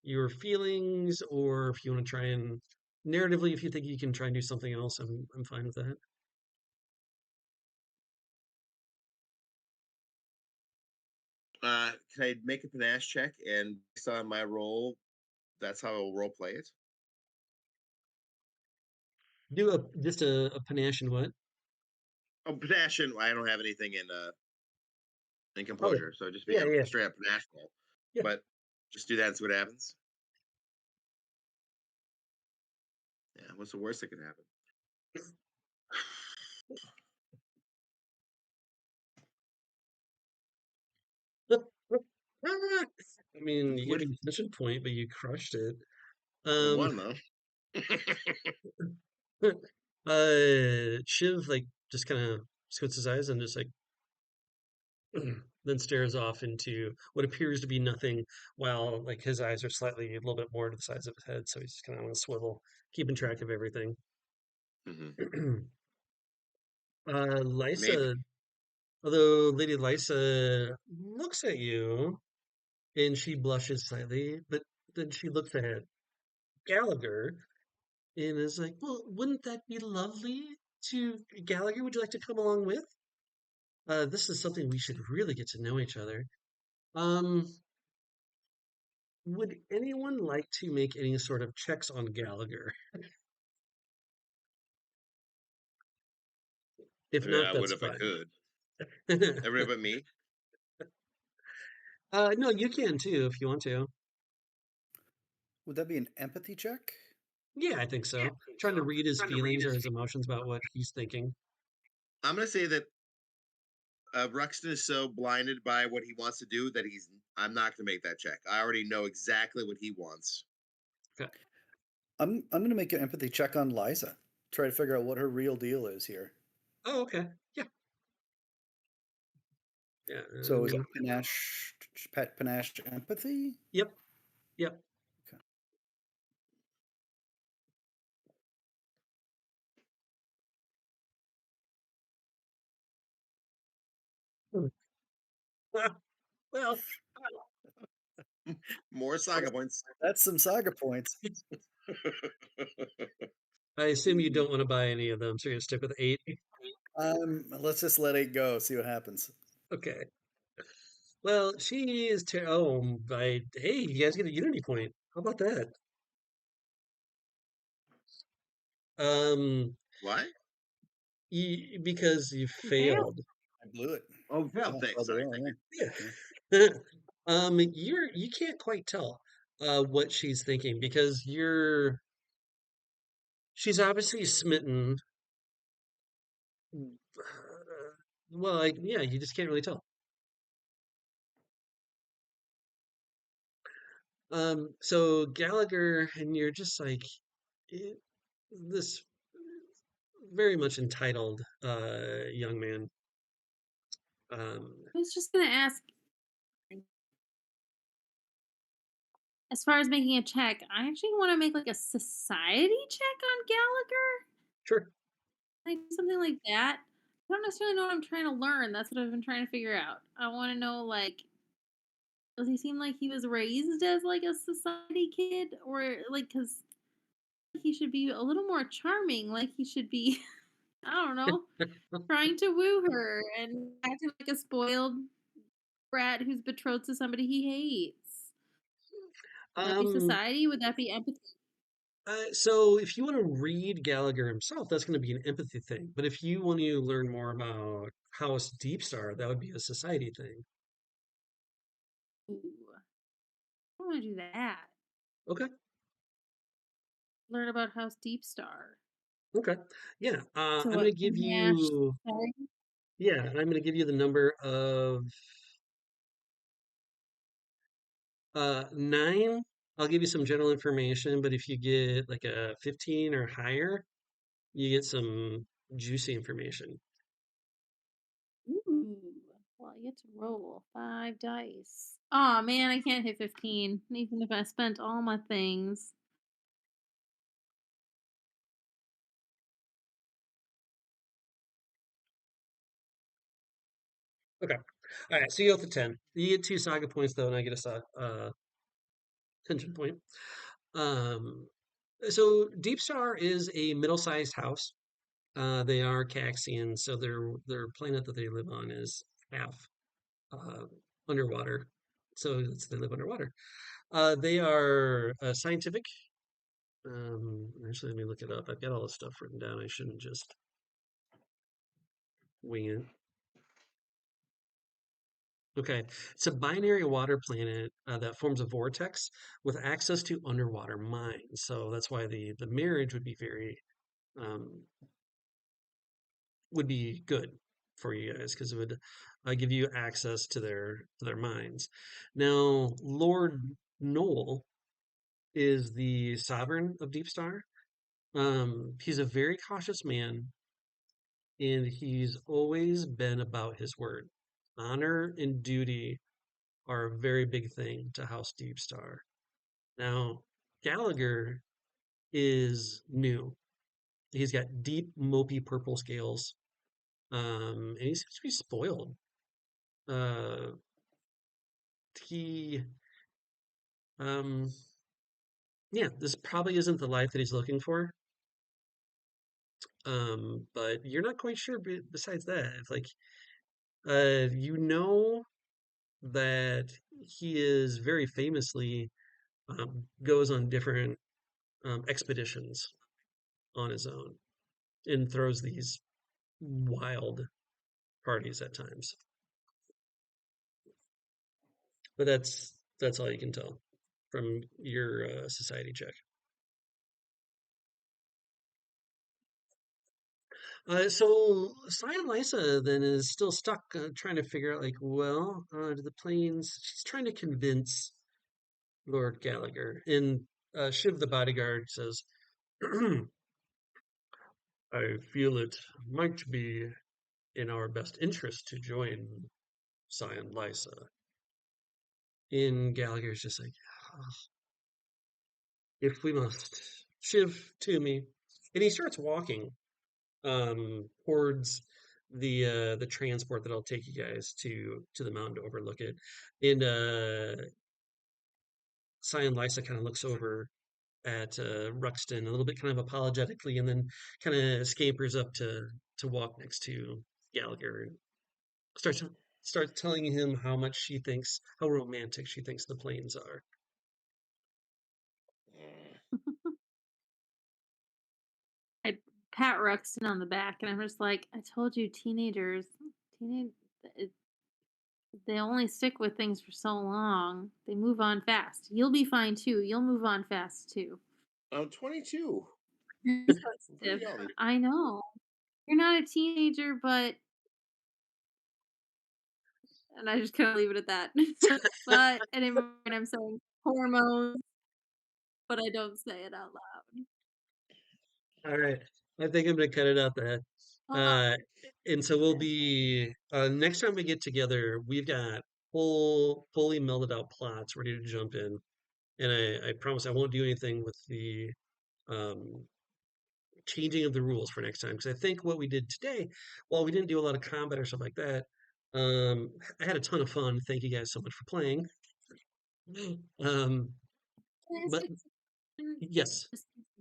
your feelings, or if you want to try and narratively, if you think you can try and do something else, I'm fine with that. Can I make a panache check? And based on my roll, that's how I'll role play it. Do just a panache and what? Oh, panache, and I don't have anything in Oh, composure, so it'd just be yeah, yeah, a straight up panache roll. yeah. But just do that and see what happens. Yeah, what's the worst that could happen? I mean, you get What? an attention point, but you crushed it. I Um, won though. Shiv like just kind of squints his eyes and just like then stares off into what appears to be nothing, while like his eyes are slightly a little bit more to the sides of his head, so he's just kind of on a swivel, keeping track of everything. Mhm. Maybe. Lysa, although Lady Lysa looks at you and she blushes slightly, but then she looks at Gallagher and is like, "Well, wouldn't that be lovely to Gallagher? Would you like to come along with? This is something we should really get to know each other. Um, would anyone like to make any sort of checks on Gallagher? If Yeah, not, I would that's if I fine." could. Everybody but me. No, you can too if you want to. Would that be an empathy check? Yeah, I think so. Trying to read his feelings or his emotions about what he's thinking. I'm gonna say that Ruxton is so blinded by what he wants to do that he's. I'm not gonna make that check. I already know exactly what he wants. Okay. I'm going to make an empathy check on Liza. Try to figure out what her real deal is here. Oh, okay. Yeah. Yeah. So is it panache empathy? Yep. Yep. Okay. Well, More saga points. That's some saga points. I assume you don't want to buy any of them, so you're gonna stick with 8. Let's just let it go. See what happens. Okay. Well, she is hey, you guys get a unity point. How about that? Um, What? because you You failed. failed. I blew it. Oh, Yeah, well, thanks. well, Sorry. yeah. Yeah. You can't quite tell what she's thinking because she's obviously smitten. Well, like, yeah, you just can't really tell. So Gallagher, and you're just like eh, this very much entitled young man. I was just gonna ask, as far as making a check, I actually want to make like a society check on Gallagher, Sure. like something like that. I don't necessarily know what I'm trying to learn. That's what I've been trying to figure out. I want to know, like, does he seem like he was raised as like a society kid, or like, because he should be a little more charming, like he should be, I don't know, trying to woo her and acting like a spoiled brat who's betrothed to somebody he hates. Would that be Um, society? Would that be empathy? so if you want to read Gallagher himself, that's going to be an empathy thing. But if you want to learn more about House Deep Star, that would be a society thing. Ooh, I want to do that. Okay. Learn about House Deep Star. Okay. Yeah. So I'm what? going to give Nash. you, Sorry. yeah, I'm going to give you the number of 9. I'll give you some general information, but if you get like a 15 or higher, you get some juicy information. Ooh. Well, I get to roll 5 dice. Oh man, I can't hit 15, even if I spent all my things. Okay. All right. So you go with the 10. You get 2 saga points though, and I get a tension point. Um, so Deep Star is a middle-sized house. They are Caxian, so their planet that they live on is half uh, underwater. So they live underwater. They are scientific. Actually, let me look it up. I've got all this stuff written down. I shouldn't just wing it. Okay, it's a binary water planet that forms a vortex with access to underwater mines. So that's why the marriage would be very um, would be good for you guys because it would give you access to their mines. Now, Lord Noel is the sovereign of Deep Star. He's a very cautious man, and he's always been about his word. Honor and duty are a very big thing to House Deep Star. Now, Gallagher is new. He's got deep, mopey purple scales, and he seems to be spoiled. Uh, he, um, yeah, this probably isn't the life that he's looking for. But you're not quite sure besides that. It's like, you know that he is very famously goes on different expeditions on his own and throws these wild parties at times. But that's all you can tell from your society check. So Cy and Lysa then is still stuck trying to figure out, like, well, do the planes? She's trying to convince Lord Gallagher, and Shiv the bodyguard says, "I feel it might be in our best interest to join Cy and Lysa." And Gallagher's just like, "Ah, if we must, Shiv to me," and he starts walking towards the transport that'll take you guys to the mountain to overlook it. And Cy and Lysa kind of looks over at Ruxton a little bit kind of apologetically, and then kind of scampers up to walk next to Gallagher and starts starts telling him how romantic she thinks the plains are. I pat Ruxton on the back, and I'm just like, I told you, teenage, it, they only stick with things for so long. They move on fast. You'll be fine too. You'll move on fast too. I'm 22. You're I'm sensitive. pretty young. I know. You're not a teenager, but and I just kind of leave it at that. But and in my mind, I'm saying hormones, but I don't say it out loud. All right, I think I'm gonna cut it out there. Oh, Uh, and so we'll be next time we get together, we've got fully melded out plots ready to jump in. And I promise I won't do anything with the um, changing of the rules for next time because I think what we did today, while we didn't do a lot of combat or stuff like that, I had a ton of fun. Thank you guys so much for playing. Um, can I ask but you a question? yes,